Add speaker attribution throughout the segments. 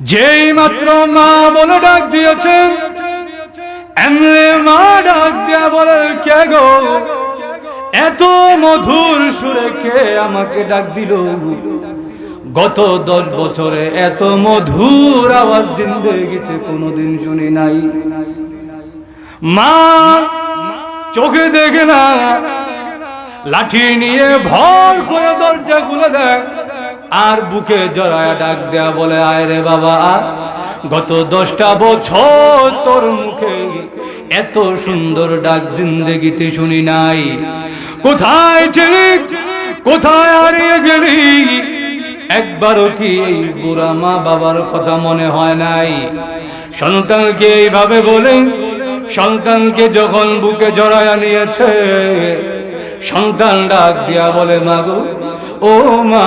Speaker 1: যেই মাত্র মা বলে ডাক দিয়েছে, এমনি মা ডাক দিয়া বলে, কে গো, এত মধুর সুরে কে আমাকে ডাক দিল? গত 10 বছরে এত মধুর আওয়াজ জিন্দেগিতে কোনোদিন শুনি নাই। মা চোখে দেখে না, লাঠি নিয়ে ভর করে দরজা খুলে দেয়, আর বুকে জড়ায় ডাক দেয়া বলে, আয় রে বাবা, গত 10টা বছর তোর মুখে এত সুন্দর ডাক জিন্দেগিতে শুনি নাই। কোথায় ছিলি, কোথায় হারিয়ে গেলি? একবারও কি এই বুড়া মা বাবার কথা মনে হয় নাই? সন্তানকে এইভাবে বলে, সন্তানকে যখন বুকে জড়ায়া নিয়েছে, সন্তান ডাক দিয়া বলে, মা গো, ও মা,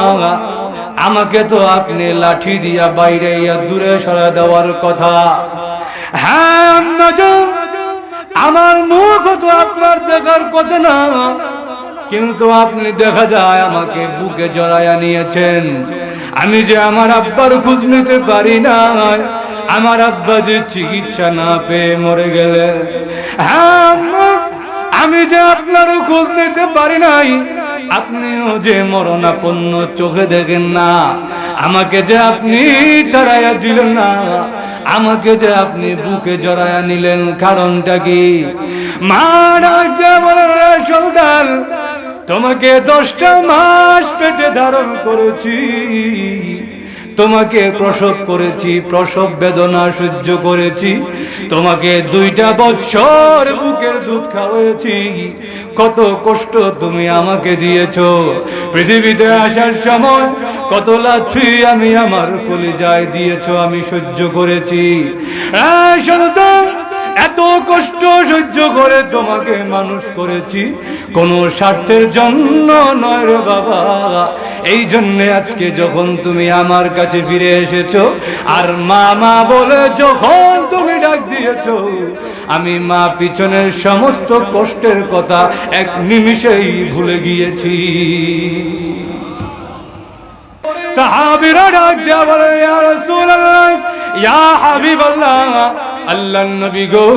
Speaker 1: আমাকে তো আপনি লাঠি দিয়া বাইরে দূরে সরা দেওয়ার কথা। হ্যাঁ, আমার মুখ তো আপনার দেখার কথা না, কিন্তু আপনি দেখা যায় আমাকে বুকে জড়ায়া নিয়েছেন। আমি যে আমার আব্বার খোঁজ নিতে পারি না, আমার আব্বা যে চিকিৎসা না পেয়ে মরে গেলে, হ্যাঁ, আমি যে আপনারও খোঁজ নিতে পারি নাই, আপনিও যে মরণাপন্ন চোখে দেখেন না, আমাকে যে আপনি তাড়াইয়া দিলেন না, আমাকে যে আপনি বুকে জড়াইয়া নিলেন, কারণটা কি? মা ডাক দিয়া বলে, সন্তান, তোমাকে 10টা মাস পেটে ধারণ করেছি, তোমাকে প্রসব করেছি, প্রসব বেদনা সহ্য করেছি, তোমাকে 2টা বছর বুকের দুধ খাওয়াইছি, কত কষ্ট তুমি আমাকে দিয়েছো। পৃথিবীতে আসার সময় কত লাথি আমি আমার কলিজায় দিয়েছো, আমি সহ্য করেছি। সন্তান, এত কষ্ট সহ্য করে তোমাকে মানুষ করেছি, কোনো স্বার্থের জন্য নয় রে বাবা। এই জন্যে আজকে যখন তুমি আমার কাছে ফিরে এসেছো, আর মা মা বলে যখন তুমি ডাক দিয়েছো, আমি মা পিছনের সমস্ত কষ্টের কথা এক নিমিষেই ভুলে গিয়েছি। সাহাবীরা ডাক দিয়া বলে, ইয়া রাসূলুল্লাহ, ইয়া হাবিবাল্লাহ, আল্লাহর নবী গো,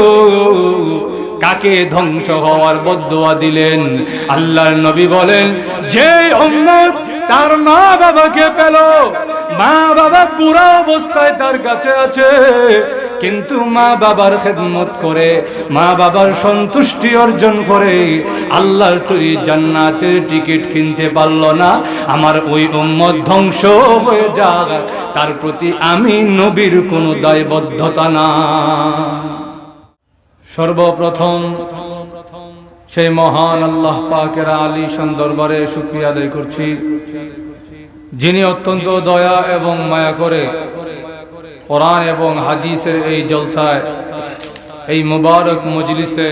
Speaker 1: কাকে ধ্বংস হওয়ার বদদুয়া দিলেন? আল্লাহর নবী বলেন, যে উম্মত তার মা বাবাকে পেল, মা বাবা পুরা অবস্থায় তার কাছে আছে, কিন্তু মা বাবার খেদমত করে, মা বাবার সন্তুষ্টি অর্জন করে আল্লাহর তৈরি জান্নাতের টিকিট কিনতে পারল না, আমার ওই উম্মত ধ্বংস হয়ে যাক, তার প্রতি আমি নবীর কোনো দায়বদ্ধতা না। সর্বপ্রথম সেই মহান আল্লাহ পাকের আলিশান দরবারে শুকরিয়া আদায় করছি, যিনি অত্যন্ত দয়া এবং মায়া করে কোরআন এবং হাদিসের এই জলসায়, এই মুবারক মজলিসে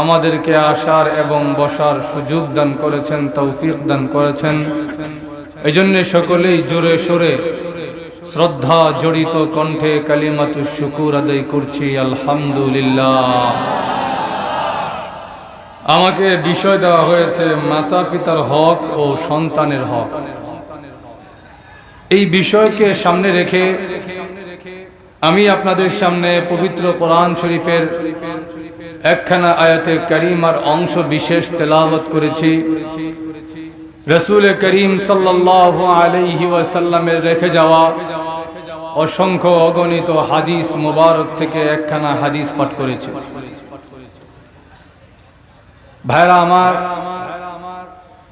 Speaker 1: আমাদেরকে আসার এবং বসার সুযোগ দান করেছেন, তৌফিক দান করেছেন। এই জন্য সকলেই জোরে সোরে শ্রদ্ধা জড়িত কণ্ঠে কালিমাতুশ শুকুর আদায় করছি, আলহামদুলিল্লাহ। আমাকে বিষয় দেওয়া হয়েছে মাতা পিতার হক ও সন্তানের হক। এই বিষয়কে সামনে রেখে আমি আপনাদের সামনে পবিত্র কোরআন শরীফের একখানা আয়াতে কারিমার অংশ বিশেষ তেলাওয়াত করেছি। রাসূল করিম সাল্লাল্লাহু আলাইহি ওয়াসাল্লামের রেখে যাওয়া অসংখ্য অগণিত হাদিস মুবারক থেকে একখানা হাদিস পাঠ করেছি। ভাইরা আমার,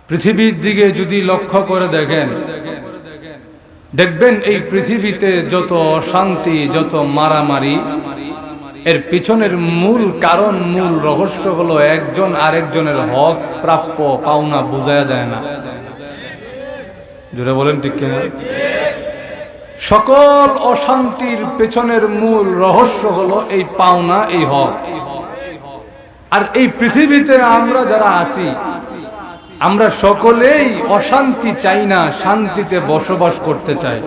Speaker 1: পৃথিবীর দিকে যদি লক্ষ্য করে দেখেন, দেখবেন এই পৃথিবীতে যত অশান্তি, যত মারামারি, এর পিছনের মূল কারণ, মূল রহস্য হলো একজন আরেকজনের হক প্রাপ্য পাওনা বুঝায়া দেয় না। জোরে বলেন ঠিক কিনা? সকল অশান্তির পেছনের মূল রহস্য হলো এই পাওনা, এই হক। আর এই পৃথিবীতে আমরা যারা আছি, আমরা সকলেই অশান্তি চাই না, শান্তিতে বসবাস করতে চাই।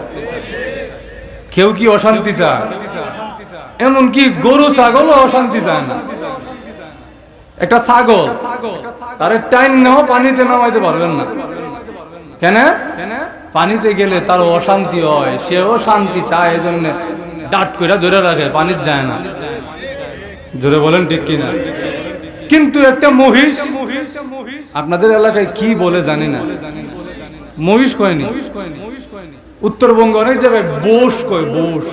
Speaker 1: কেউ কি অশান্তি চায়? এমনকি গরু ছাগলও অশান্তি চায় না। একটা ছাগল, তার টাইম নাও পানিতে নামাইতে পারবেন না। কেন? পানিতে গেলে তার অশান্তি হয়, সেও শান্তি চায়, এজন্য ডাট করে ধরে রাখে, পানিতে যায় না। জোরে বলেন ঠিক কিনা? কিন্তু একটা মহিষ, আপনাদের এলাকায় কি বলে জানি না, মহিষ কয়নি, উত্তরবঙ্গে অনেক জায়গায় বোস কয়, বোস।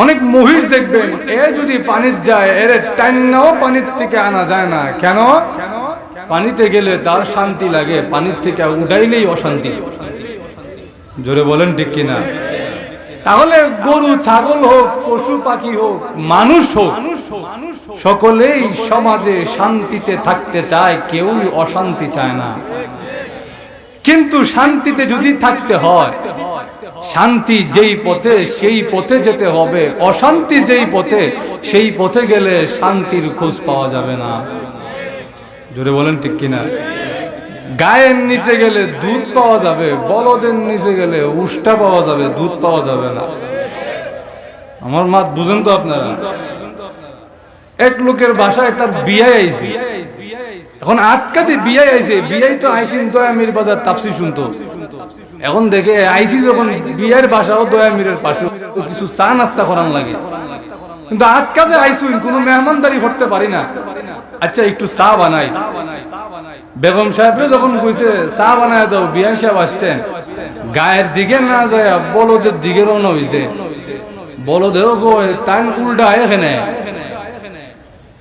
Speaker 1: অনেক মহিষ দেখবেন এ যদি পানিতে যায়, এর টাইনাও পানির থেকে আনা যায় না। কেন? পানিতে গেলে তার শান্তি লাগে, পানির থেকে উঠাইলেই অশান্তি। জোরে বলেন ঠিক কিনা? তাহলে গরু ছাগল হোক, পশু পাখি হোক, মানুষ হোক, সকলেই সমাজে শান্তিতে থাকতে চায়, কেউই অশান্তি চায় না। কিন্তু শান্তিতে যদি থাকতে হয়, শান্তি যেই পথে সেই পথে যেতে হবে, অশান্তি যেই পথে সেই পথে গেলে শান্তির খোঁজ পাওয়া যাবে না। জোরে বলেন ঠিক কিনা? গায়ের নিচে গেলে দুধ পাওয়া যাবে, বলদের নিচে গেলে উষ্টা পাওয়া যাবে, দুধ পাওয়া যাবে না। আমার মাত বুঝেন তো আপনারা? এক লোকের বাসায় তার বিয়ে আইছে, এখন 8 কাজে বিয়ে আইছে, বিয়ে তো আইসিন দয়ামির বাজার তাফসীর শুনতো। এখন দেখে আইসি যখন বিয়ের বাসাও দয়ামিরের পাশে, কিছু চা নাস্তা করার লাগে, কিন্তু 8 কাজে আইসুন, কোনো মেহমানদারি করতে পারি না। আচ্ছা একটু চা বানাই। বেগম সাহেবরে যখন কইছে চা বানায় দাও, বিয়ান সাহেব আসছেন, গায়ের দিকে না যায় বলদের দিকে রওনা হইছে। বলদেও কই তাই উল্টা এখানে,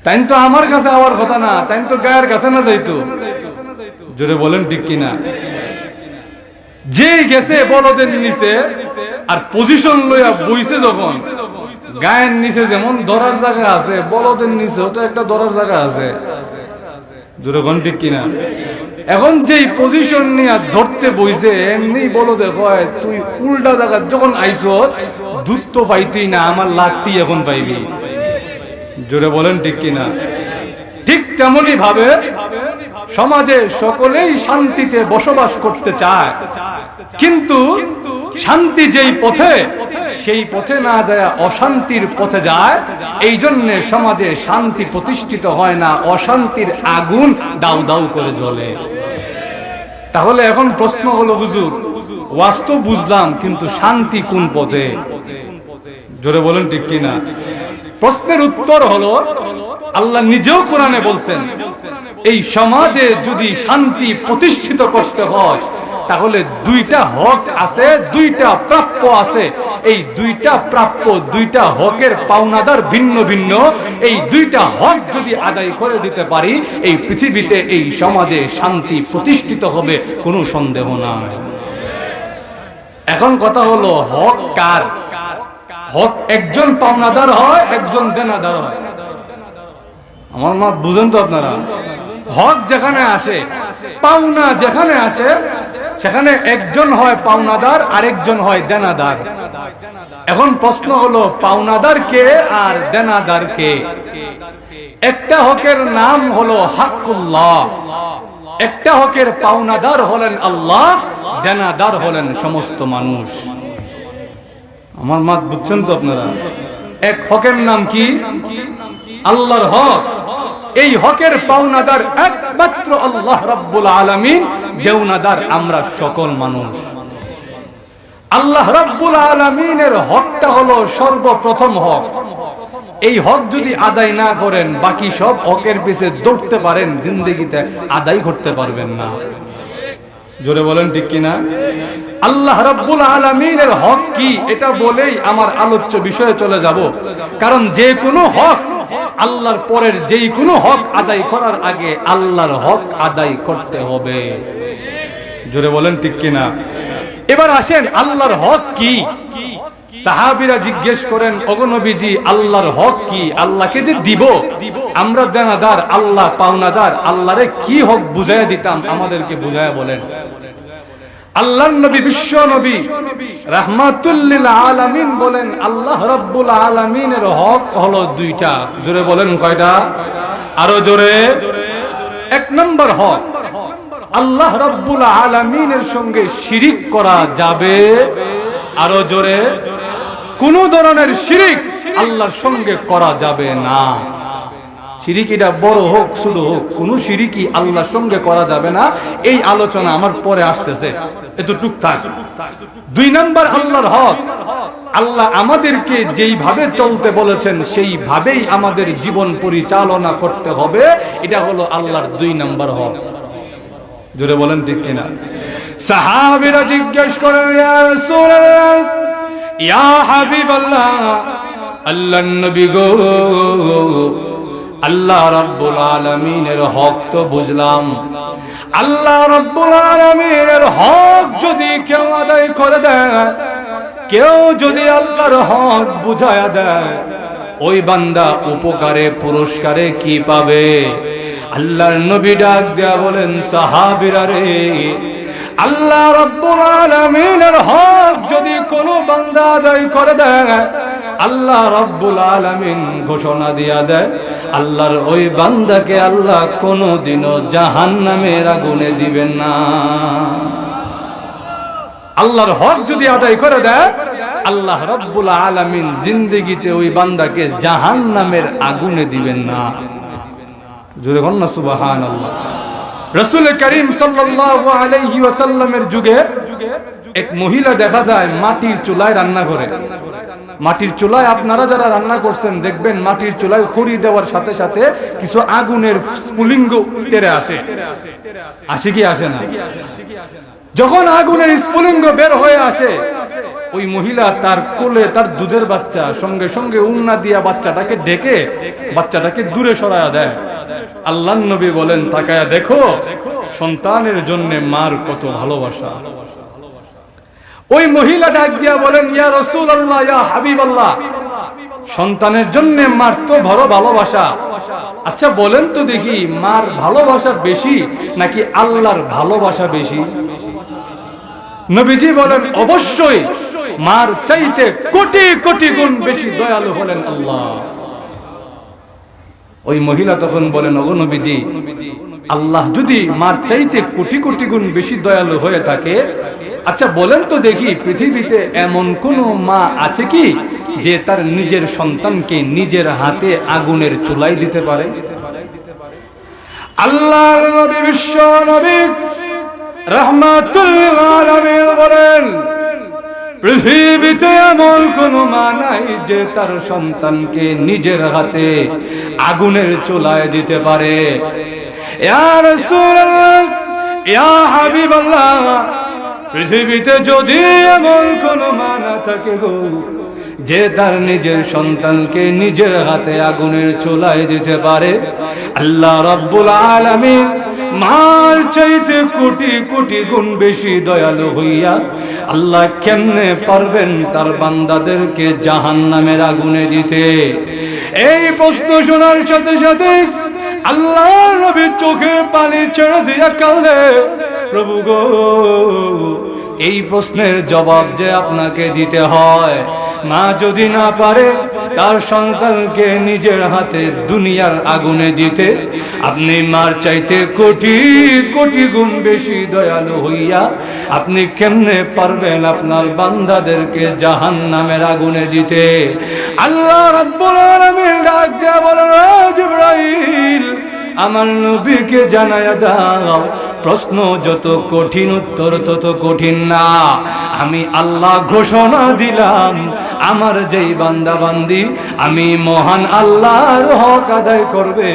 Speaker 1: তাই তো আমার কাছে আওয়ার কথা না, তাই তো গায়ের কাছে না যাইতো। জোরে বলেন ঠিক কিনা? যে গেছে বলদের নিচে আর পজিশন লইয়া বইছে, যখন গায়ের নিচে যেমন ধরার জায়গা আছে, বলদের নিচেও তো একটা ধরার জায়গা আছে। জোরে বলেন ঠিক কিনা? এখন যেই পজিশন নিয়ে ধরতে বইছে, এমনি বলদে কয় তুই উল্টা জায়গা যখন আইছো, দুধ তো পাইতেই না, আমার লাত্তি এখন পাইবি। জোরে বলেন ঠিক কিনা? ঠিক তেমনি ভাবে সমাজে সকলেই শান্তিতে বসবাস করতে চায়, কিন্তু শান্তি যেই পথে সেই পথে না যায় অশান্তির পথে যায়, এই জন্য সমাজে শান্তি প্রতিষ্ঠিত হয় না, অশান্তির আগুন দাউ দাউ করে জ্বলে। তাহলে এখন প্রশ্ন হলো, হুজুর ওয়াজ তো বুঝলাম, কিন্তু শান্তি কোন পথে? জোরে বলেন ঠিক কিনা? প্রশ্নের উত্তর হলো, আল্লাহ নিজেও কোরআনে বলছেন, এই সমাজে যদি শান্তি প্রতিষ্ঠিত করতে হয়, তাহলে 2টা হক আছে, 2টা প্রাপ্য আছে। এই 2টা প্রাপ্য, 2টা হকের পাওনাদার ভিন্ন ভিন্ন। এই 2টা হক যদি আদায় করে দিতে পারি, এই পৃথিবীতে এই সমাজে শান্তি প্রতিষ্ঠিত হবে, কোনো সন্দেহ নাই। এখন কথা হলো, হক কার? হক একজন পাওনাদার হয়, একজন দেনাদার হয়। আমার মা বুঝেন তো আপনারা? হক যেখানে আসে, পাওনা যেখানে আসে, সেখানে একজন হয় পাওনাদার, আরেকজন হয় দেনাদার। এখন প্রশ্ন হলো, পাওনাদার কে আর দেনাদার কে? একটা হকের নাম হলো হাক্কুল্লাহ, একটা হকের পাওনাদার হলেন আল্লাহ, দেনাদার হলেন সমস্ত মানুষ। আমার মাত বুঝছেন তো আপনারা? এক হকের নাম কি? আল্লাহর হক। এই হকের পাওনাদার একমাত্র আল্লাহ রাব্বুল আলামিন, দেওনাদার আমরা সকল মানুষ। আল্লাহ রাব্বুল আলামিনের হকটা হলো সর্বপ্রথম হক। এই হক যদি আদায় না করেন, বাকি সব হকের পিছে দৌড়তে পারেন, জিন্দেগিতে আদায় করতে পারবেন না। জোরে বলেন ঠিক কিনা? আল্লাহ রাব্বুল আলামিনের হক কি, এটা বলেই আমার আলোচ্য বিষয়ে চলে যাব। কারণ যে কোনো হক, আল্লাহর পরের যেই কোনো হক আদায় করার আগে আল্লাহর হক আদায় করতে হবে। জোরে বলেন ঠিক কিনা? এবার আসেন, আল্লাহর হক কি? সাহাবীরা জিজ্ঞেস করেন, ওগো নবীজি আল্লাহর হক কি? আল্লাহকে যে দিব, আমরা দেনাদার, আল্লাহ পাওনাদার, আল্লাহরে কি হক বুঝাইয়া দিতাম, আমাদেরকে বুঝাইয়া বলেন। আল্লাহর নবী, বিশ্ব নবী রাহমাতুল লিল আলামিন বলেন, আল্লাহ রাব্বুল আলামিনের হক হলো 2টা। জোরে বলেন কয়টা? আরো জোরে। 1 নম্বর হক, আল্লাহ রাব্বুল আলামিনের সঙ্গে শিরিক করা যাবে। আরো জোরে। কোন ধরনের শিরিক আল্লাহর সঙ্গে করা যাবে না। শিরিক এটা বড় হোক ছোট হোক, কোন শিরিকি আল্লাহর সঙ্গে করা যাবে না, এই আলোচনা আমার পরে আসতেছে, এতটুক থাক। 2 নাম্বার আল্লাহর হক, আল্লাহ আমাদেরকে যেইভাবে চলতে বলেছেন সেইভাবেই আমাদের জীবন পরিচালনা করতে হবে, এটা হলো আল্লাহর 2 নাম্বার হক। জোরে বলেন ঠিক কিনা? সাহাবীরা জিজ্ঞেস করেন, ইয়া রাসূলুল্লাহ, ইয়া হাবিবাল্লাহ, আল্লাহর নবী গো, আল্লাহ রাব্বুল আলামিনের হক তো বুঝলাম, আল্লাহ রাব্বুল আলামিনের হক যদি কেউ আদায় করে দেয়, কেউ যদি আল্লাহর হক বুঝায়া দেয়, ওই বান্দা উপকারে পুরস্কারে কি পাবে? আল্লাহর নবী ডাক দেয়া বলেন, সাহাবীরা রে, আল্লাহ রাব্বুল আলামিনের হক যদি কোনো বান্দা আদায় করে দেয়, আল্লাহ রাব্বুল আলামিন ঘোষণা দিয়া দেয়, আল্লাহর ওই বান্দাকে আল্লাহ কোনোদিনও জাহান্নামের আগুনে দিবেন না। আল্লাহর হক যদি আদায় করে দেয়, আল্লাহ রাব্বুল আলামিন জিন্দেগিতে ওই বান্দাকে জাহান্নামের আগুনে দিবেন না। জোরে বল না সুবহানাল্লাহ। রাসূল করিম সাল্লাল্লাহু আলাইহি ওয়াসাল্লামের যুগে এক মহিলা দেখা যায় মাটির চুলায় রান্না করে। মাটির চুলায় আপনারা যারা রান্না করছেন দেখবেন, মাটির চুলায় খড়ি দেওয়ার সাথে সাথে কিছু আগুনের স্ফুলিঙ্গ তেরে আসে, আসে কি আসে না? যখন আগুনের স্ফুলিঙ্গ বের হয়ে আসে, ওই মহিলা তার কোলে তার দুধের বাচ্চা সঙ্গে সঙ্গে উন্না দিয়া বাচ্চাটাকে ডেকে বাচ্চাটাকে দূরে সরায়া দেয়। আল্লাহর নবী বলেন, তাকায়া দেখো সন্তানের জন্য মার কত ভালোবাসা। ওই মহিলা ডাক দিয়া বলেন, ইয়া রাসূলুল্লাহ, ইয়া হাবিবাল্লাহ, সন্তানের জন্য মার তো বড় ভালোবাসা, আচ্ছা বলেন তো দেখি মার ভালোবাসা বেশি নাকি আল্লাহর ভালোবাসা বেশি? নবীজি বলেন, অবশ্যই মার চাইতে কোটি কোটি গুণ বেশি দয়ালু হলেন আল্লাহ। ওই মহিলা তখন বলেন, ওগো নবীজি, আল্লাহ যদি মার চাইতে কোটি কোটি গুণ বেশি দয়ালু হয়ে থাকে, আচ্ছা বলেন তো দেখি পৃথিবীতে এমন কোন মা আছে কি যে তার নিজের সন্তানকে নিজের হাতে আগুনের চুলায় দিতে পারে? আল্লাহর নবী, বিশ্ব নবী রাহমাতুল আলামিন বলেন, পৃথিবীতে এমন কোন মা নাই যে তার সন্তানকে নিজের হাতে আগুনের চুলায় দিতে পারে। ইয়া রাসূলুল্লাহ, ইয়া হাবিবাল্লাহ, পৃথিবীতে যদি এমন কোন মা না থাকে গো যে তার নিজের সন্তানকে নিজের হাতে আগুনের চুলায় দিতে পারে, আল্লাহ রাব্বুল আলামিন মার চাইতে কোটি কোটি গুণ বেশি দয়ালু হইয়া আল্লাহ কেমনে পারবেন তার বান্দাদেরকে জাহান্নামের আগুনে দিতে? এই প্রশ্ন শোনার সাথে সাথে আল্লাহ নবীর চোখে পানি ছেড়ে দিয়া কাঁদে, প্রভু গো, এই প্রশ্নের জবাব যে আপনাকে দিতে হয়, মা যদি না পারে তার সন্তানকে নিজের হাতে দুনিয়ার আগুনে দিতে, আপনি মার চাইতে কোটি কোটি গুণ বেশি দয়ালু হইয়া আপনি কেমনে পারবেন আপনার বান্দাদেরকে জাহান্নামের আগুনে দিতে? আল্লাহ রাব্বুল আলামিন ডাক দিয়া বলেন, জিবরাইল, আমার নবীকে জানায়া দাও, প্রশ্ন যত কঠিন উত্তর তত কঠিন না। আমি আল্লাহ ঘোষণা দিলাম, আমার যেই বান্দা বান্দি আমি মহান আল্লাহর হক আদায় করবে,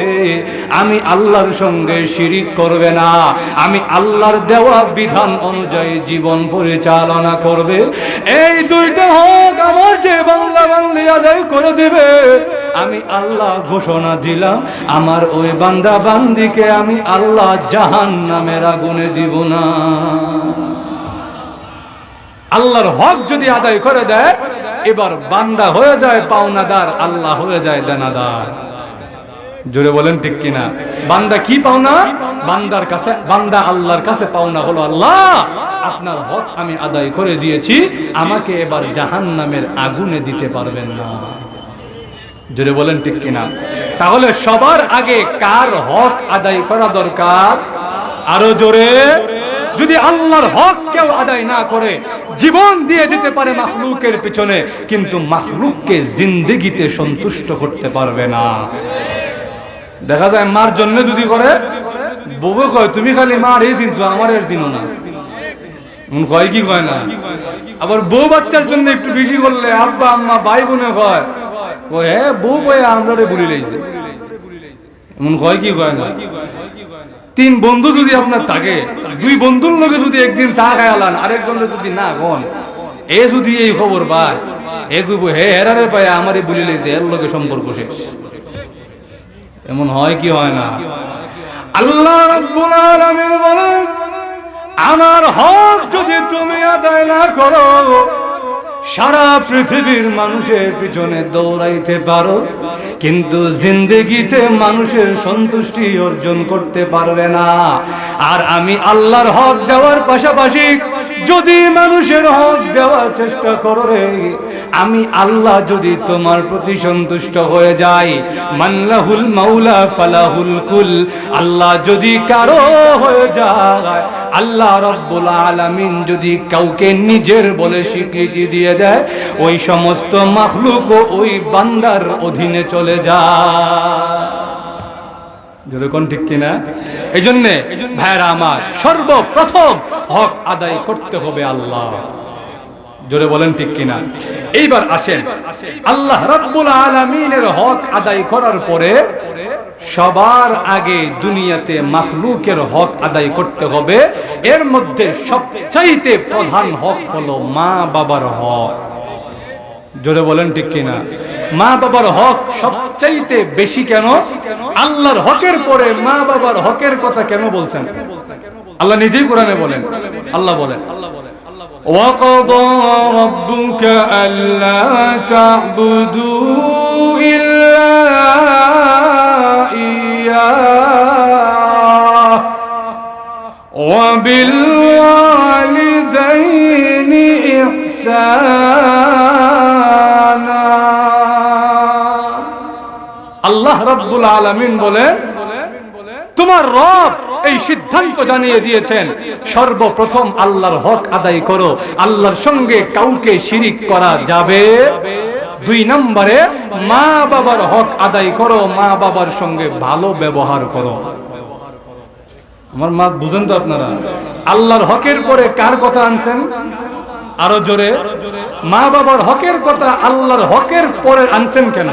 Speaker 1: আমি আল্লাহর সঙ্গে শিরিক করবে না, আমি আল্লাহর দেওয়া বিধান অনুযায়ী জীবন পরিচালনা করবে, এই 2টা হক আমার যে বান্দা বান্দি আদায় করে দিবে, আমি আল্লাহ ঘোষণা দিলাম, আমার ওই বান্দা বান্দিকে আমি আল্লাহ জাহান্নামের আগুনে দিব না। আল্লাহর হক যদি আদায় করে দেয়, এবার বান্দা হয়ে যায় পাওনাদার, আল্লাহ হয়ে যায় দেনাদার। জোরে বলেন ঠিক কিনা? বান্দা কি পাওনা? বান্দার কাছে, বান্দা আল্লাহর কাছে পাওনা হলো, আল্লাহ আপনার হক আমি আদায় করে দিয়েছি, আমাকে এবার জাহান্নামের আগুনে দিতে পারবেন না। জোরে বলেন ঠিক কিনা? তাহলে সবার আগে কার হক আদায় করা দরকার? আরো জোরে। যদি আল্লাহর হক কেউ আদায় না করে, জীবন দিয়ে দিতে পারে মাখলুকের পিছনে, কিন্তু মাখলুককে জিন্দেগিতে সন্তুষ্ট করতে পারবে না। দেখা যায় মার জন্য যদি করে, বউ কয় তুমি খালি মার এই চিনছো, আমার এর চিনো না, কয় কি কয় না। আবার বউ বাচ্চার জন্য একটু বেশি করলে আব্বা আম্মা ভাই বোনে কয়, ও হ্যাঁ বউ কয়ে আমরা ভুলি লাইছে, এমন কয় কি কয় না। তিন বন্ধু যদি আপনার থাকে, দুই বন্ধুর লোকে যদি একদিন চা খায় আলান, আরেকজনের যদি না গন, এ যদি এই খবর পায়, এ কইব হে হেরারে পায় আমারই ভুলি লাইছে, এর লোকে সম্পর্ক শেষ। এমন হয় কি হয় না। আল্লাহ রাব্বুল আলামিন বলেন, আমার হক যদি তুমি আদায় না করো, সারা পৃথিবীর মানুষের পিছনে দৌড়াইতে পারো, কিন্তু জিন্দেগিতে মানুষের সন্তুষ্টি অর্জন করতে পারবে না। আর আমি আল্লাহর হক দেওয়ার পাশাপাশি যদি মানুষের হক দেওয়ার চেষ্টা করো রে, আমি আল্লাহ যদি তোমার প্রতি সন্তুষ্ট হয়ে যাই, মানলাহুল মাওলা ফালাহুল কুল, আল্লাহ যদি কারো হয়ে যায়, আল্লাহ রাব্বুল আলামিন যদি কাউকে নিজের বলে স্বীকৃতি দিয়ে দেয়, ওই সমস্ত মাখলুক ওই বান্দার অধীনে চলে যায়। যেরকম ঠিক কিনা? এই জন্য ভাইরা আমার, সর্বপ্রথম হক আদায় করতে হবে আল্লাহ। জোরে বলেন ঠিক কিনা? এইবার আসেন, আল্লাহ রাব্বুল আলামিনের হক আদায় করার পরে সবার আগে দুনিয়াতে মাখলুকের হক আদায় করতে হবে। এর মধ্যে সবচাইতে প্রধান হক হলো মা বাবার হক। জোরে বলেন ঠিক কিনা? মা বাবার হক সবচাইতে বেশি। কেন? আল্লাহর হকের পরে মা বাবার হকের কথা কেন বলছেন? আল্লাহ নিজেই কোরআনে বলেন, আল্লাহ বলেন, وَقَضَى رَبُّكَ أَلَّا تَعْبُدُوا إِلَّا إِيَّاهُ وَبِالْوَالِدَيْنِ إِحْسَانًا। আল্লাহ রাব্বুল আলামিন বলেন, তোমার রব এই সিদ্ধান্ত জানিয়ে দিয়েছেন, সর্বপ্রথম আল্লাহর হক আদায় করো, আল্লাহর সঙ্গে কাউকে শিরিক করা যাবে। দুই নম্বরে মা বাবার হক আদায় করো, মা বাবার সঙ্গে ভালো ব্যবহার করো। আমার মা বুঝেন তো আপনারা? আল্লাহর হকের পরে কার কথা আনছেন? আরো জোরে, মা বাবার হকের কথা আল্লাহর হকের পরে আনছেন কেন?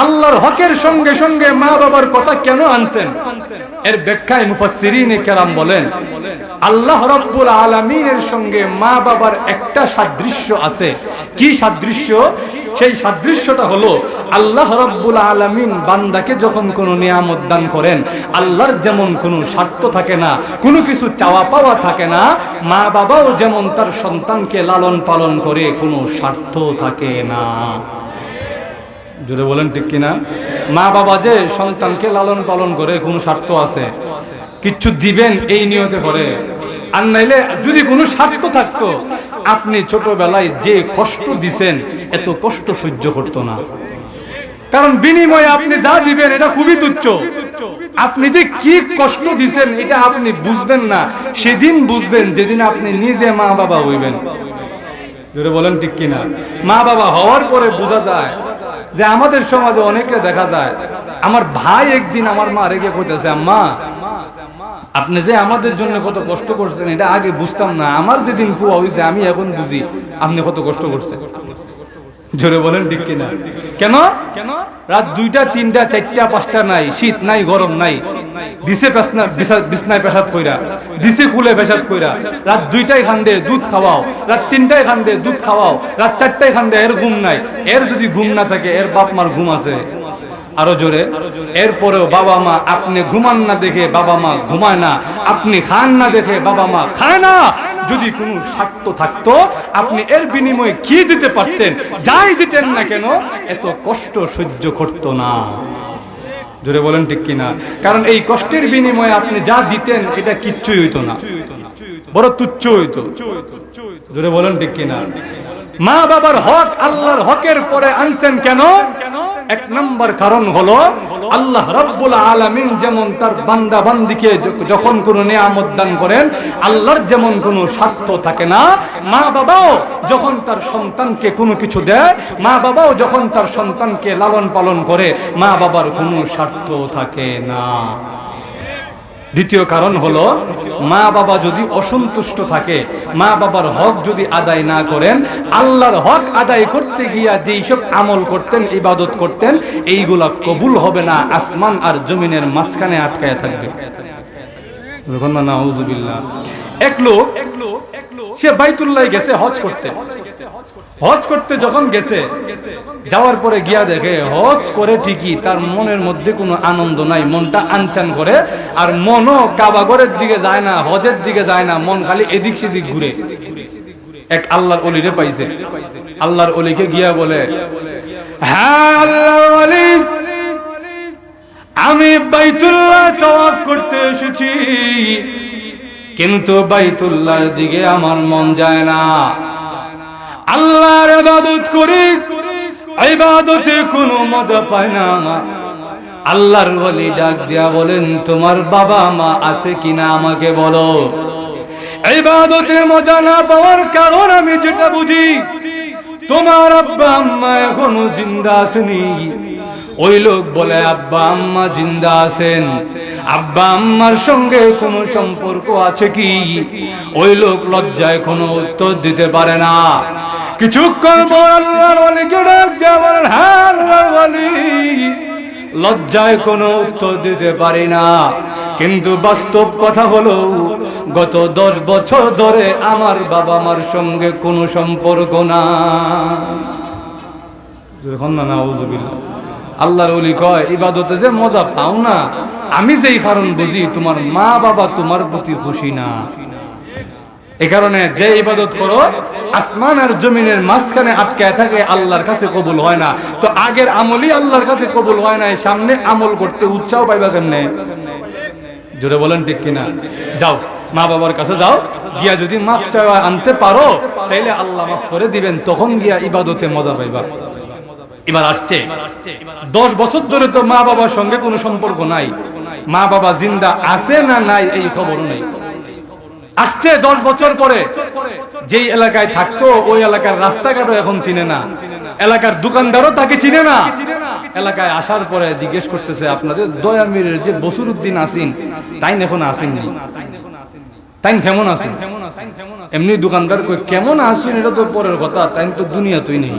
Speaker 1: আল্লাহর হকের সঙ্গে সঙ্গে মা বাবার কথা কেন আনছেন? এর ব্যাখ্যায় মুফাসসিরিনে কেরাম বলেন, আল্লাহ রাব্বুল আলামিনের সঙ্গে মা বাবার একটা সাদৃশ্য আছে। কি সাদৃশ্য? সেই সাদৃশ্যটা হলো, আল্লাহ রাব্বুল আলামিন বান্দাকে যখন কোনো নিয়ামত দান করেন, আল্লাহর যেমন কোনো স্বার্থ থাকে না, কোনো কিছু চাওয়া পাওয়া থাকে না, মা বাবাও যেমন তার সন্তানকে লালন পালন করে, কোনো স্বার্থ থাকে না। জোরে বলেন ঠিক কিনা? মা বাবা যে সন্তানকে লালন পালন করে, কোনো স্বার্থ আছে, কিচ্ছু দিবেন এই নিয়তে করে। আর নাইলে যদি কোনো স্বার্থ থাকতো, আপনি ছোটবেলায় যে কষ্ট দিছেন, এত কষ্ট সহ্য করতো না। কারণ বিনিময়ে আপনি যা দিবেন এটা খুবই তুচ্ছ। আপনি যে কি কষ্ট দিছেন এটা আপনি বুঝবেন না, সেদিন বুঝবেন যেদিন আপনি নিজে মা বাবা হইবেন। জোরে বলেন ঠিক কিনা? মা বাবা হওয়ার পরে বোঝা যায় যে আমাদের সমাজে অনেকে দেখা যায়, আমার ভাই একদিন আমার মা রেগে কইতেছে, আম্মা আপনি যে আমাদের জন্য কত কষ্ট করছেন এটা আগে বুঝতাম না, আমার যেদিন ফুয়া হয়েছে আমি এখন বুঝি আপনি কত কষ্ট করছেন। জোরে বলেন ঠিক কিনা? কেন? রাত 2টা 3টা 4টা 5টা নাই, শীত নাই, গরম নাই, দিছে বিছনায় পেশাব কইরা, দিছে কুলে পেশাব কইরা, রাত 2টায় খান্দে দুধ খাওয়াও, রাত 3টায় খান্দে দুধ খাওয়াও, রাত 4টায় খান্দে, এর ঘুম নাই। এর যদি ঘুম না থাকে, এর বাপ মার ঘুম আছে। আরো জোরে, এরপরেও বাবা মা আপনি ঘুমান না দেখে বাবা মা ঘুমায় না, আপনি খান না দেখে বাবা মা খায় না। যদি কোনো স্বার্থ থাকতো, আপনি এর বিনিময়ে কি দিতে পারতেন, যাই দিতেন না কেন, এত কষ্ট সহ্য করতো না। জোরে বলেন ঠিক কিনা? কারণ এই কষ্টের বিনিময়ে আপনি যা দিতেন এটা কিচ্ছুই হইতো না, বড় তুচ্ছ হইতো। জোরে বলেন ঠিক কিনা? মা বাবার হক আল্লাহর হকের পরে আনছেন কেন? এক নম্বর কারণ হলো আল্লাহ রাব্বুল আলামিন যেমন তার বান্দা বান্দিকে যখন কোনো নিয়ামত দান করেন আল্লাহর যেমন কোনো স্বার্থ থাকে না, মা বাবাও যখন তার সন্তানকে কোনো কিছু দেয়, মা বাবাও যখন তার সন্তানকে লালন পালন করে, মা বাবার কোনো স্বার্থ থাকে না। দ্বিতীয় কারণ হলো মা বাবা যদি অসন্তুষ্ট থাকে, মা বাবার হক যদি আদায় না করেন, আল্লাহর হক আদায় করতে গিয়া যেই সব আমল করতেন, ইবাদত করতেন, এইগুলা কবুল হবে না, আসমান আর জমিনের মাঝখানে আটকায় থাকবে। নাউযুবিল্লাহ। এক লোক সে বাইতুল্লাহ গেছে হজ করতে। হজ করতে যখন গেছে, যাওয়ার পরে গিয়া দেখে হজ করে ঠিকই তার মনের মধ্যে কোনো আনন্দ নাই, মনটা আনচান করে, আর মনও কাবাগরের দিকে যায় না, হজের দিকে যায় না, মন খালি এদিক সেদিক ঘুরে। এক আল্লাহর ওলিরে পাইছে, আল্লাহর ওলিকে গিয়া বলে, হ্যাঁ আল্লাহর ওলি, আমি বাইতুল্লাহ তাওয়াফ করতে এসেছি, কিন্তু বাইতুল্লাহর দিকে আমার মন যায় না। আল্লাহর ইবাদত করি, ইবাদতে কোনো মজা পায় না। আল্লাহর ওলি ডাক দিয়া বলেন, তোমার বাবা মা আছে কিনা আমাকে বলো। ইবাদতে মজা না পাওয়ার কারণ আমি যেটা বুঝি, তোমার আব্বা আম্মা এখনো জিন্দা আসেনি। ওই লোক বলে, আব্বা আম্মা জিন্দা আছেন, আব্বা আম্মার সঙ্গে কোনো সম্পর্ক আছে কি? ওই লোক লজ্জায় কোনো উত্তর দিতে পারে না। কিছুক্ষণ পর আল্লাহর ওলিকে ডাক দিয়া বলেন, হ্যাঁ আল্লাহর ওলি, লজ্জায় কোনো উত্তর দিতে পারি না, কিন্তু বাস্তব কথা হলো গত 10 বছর ধরে আমার বাবা মার সঙ্গে কোনো সম্পর্ক না। নাউযুবিল্লাহ। আল্লাহর ওলি কয়, ইবাদতে যে মজা পাও না, আমি যেই কারণ বুঝি, তোমার মা বাবা তোমার প্রতি খুশি না। এই কারণে যে ইবাদত করো আসমান আর জমিনের মাঝখানে আটকায় থাকে, আল্লাহর কাছে কবুল হয় না। তো আগের আমলই আল্লাহর কাছে কবুল হয় না, সামনে আমল করতে উৎসাহ পাইবা কেমনে? জোরে বলেন ঠিক কিনা? যাও মা বাবার কাছে যাও, গিয়া যদি মাফ চাওয়া আনতে পারো তাইলে আল্লাহ মাফ করে দিবেন, তখন গিয়া ইবাদতে মজা পাইবা। এবার আসছে 10 বছর ধরে তো মা বাবার সঙ্গে কোনো সম্পর্ক নাই, মা বাবা জিন্দা আছে না নাই এই খবরও নেই। আসছে 10 বছর পরে, যেই এলাকায় থাকতো ওই এলাকার রাস্তাঘাটও এখন চিনে না, এলাকার দোকানদারও তাকে চিনে না। এলাকায় আসার পরে জিজ্ঞেস করতেছে, আপনাদের দয়ামিরের যে বসিরউদ্দিন আসিন, তাই এখন আসেননি, তাই কেমন আছেন? এমনি দোকানদার কই, কেমন আছেন এটা তো পরের কথা, তাই তো দুনিয়া তুই নেই।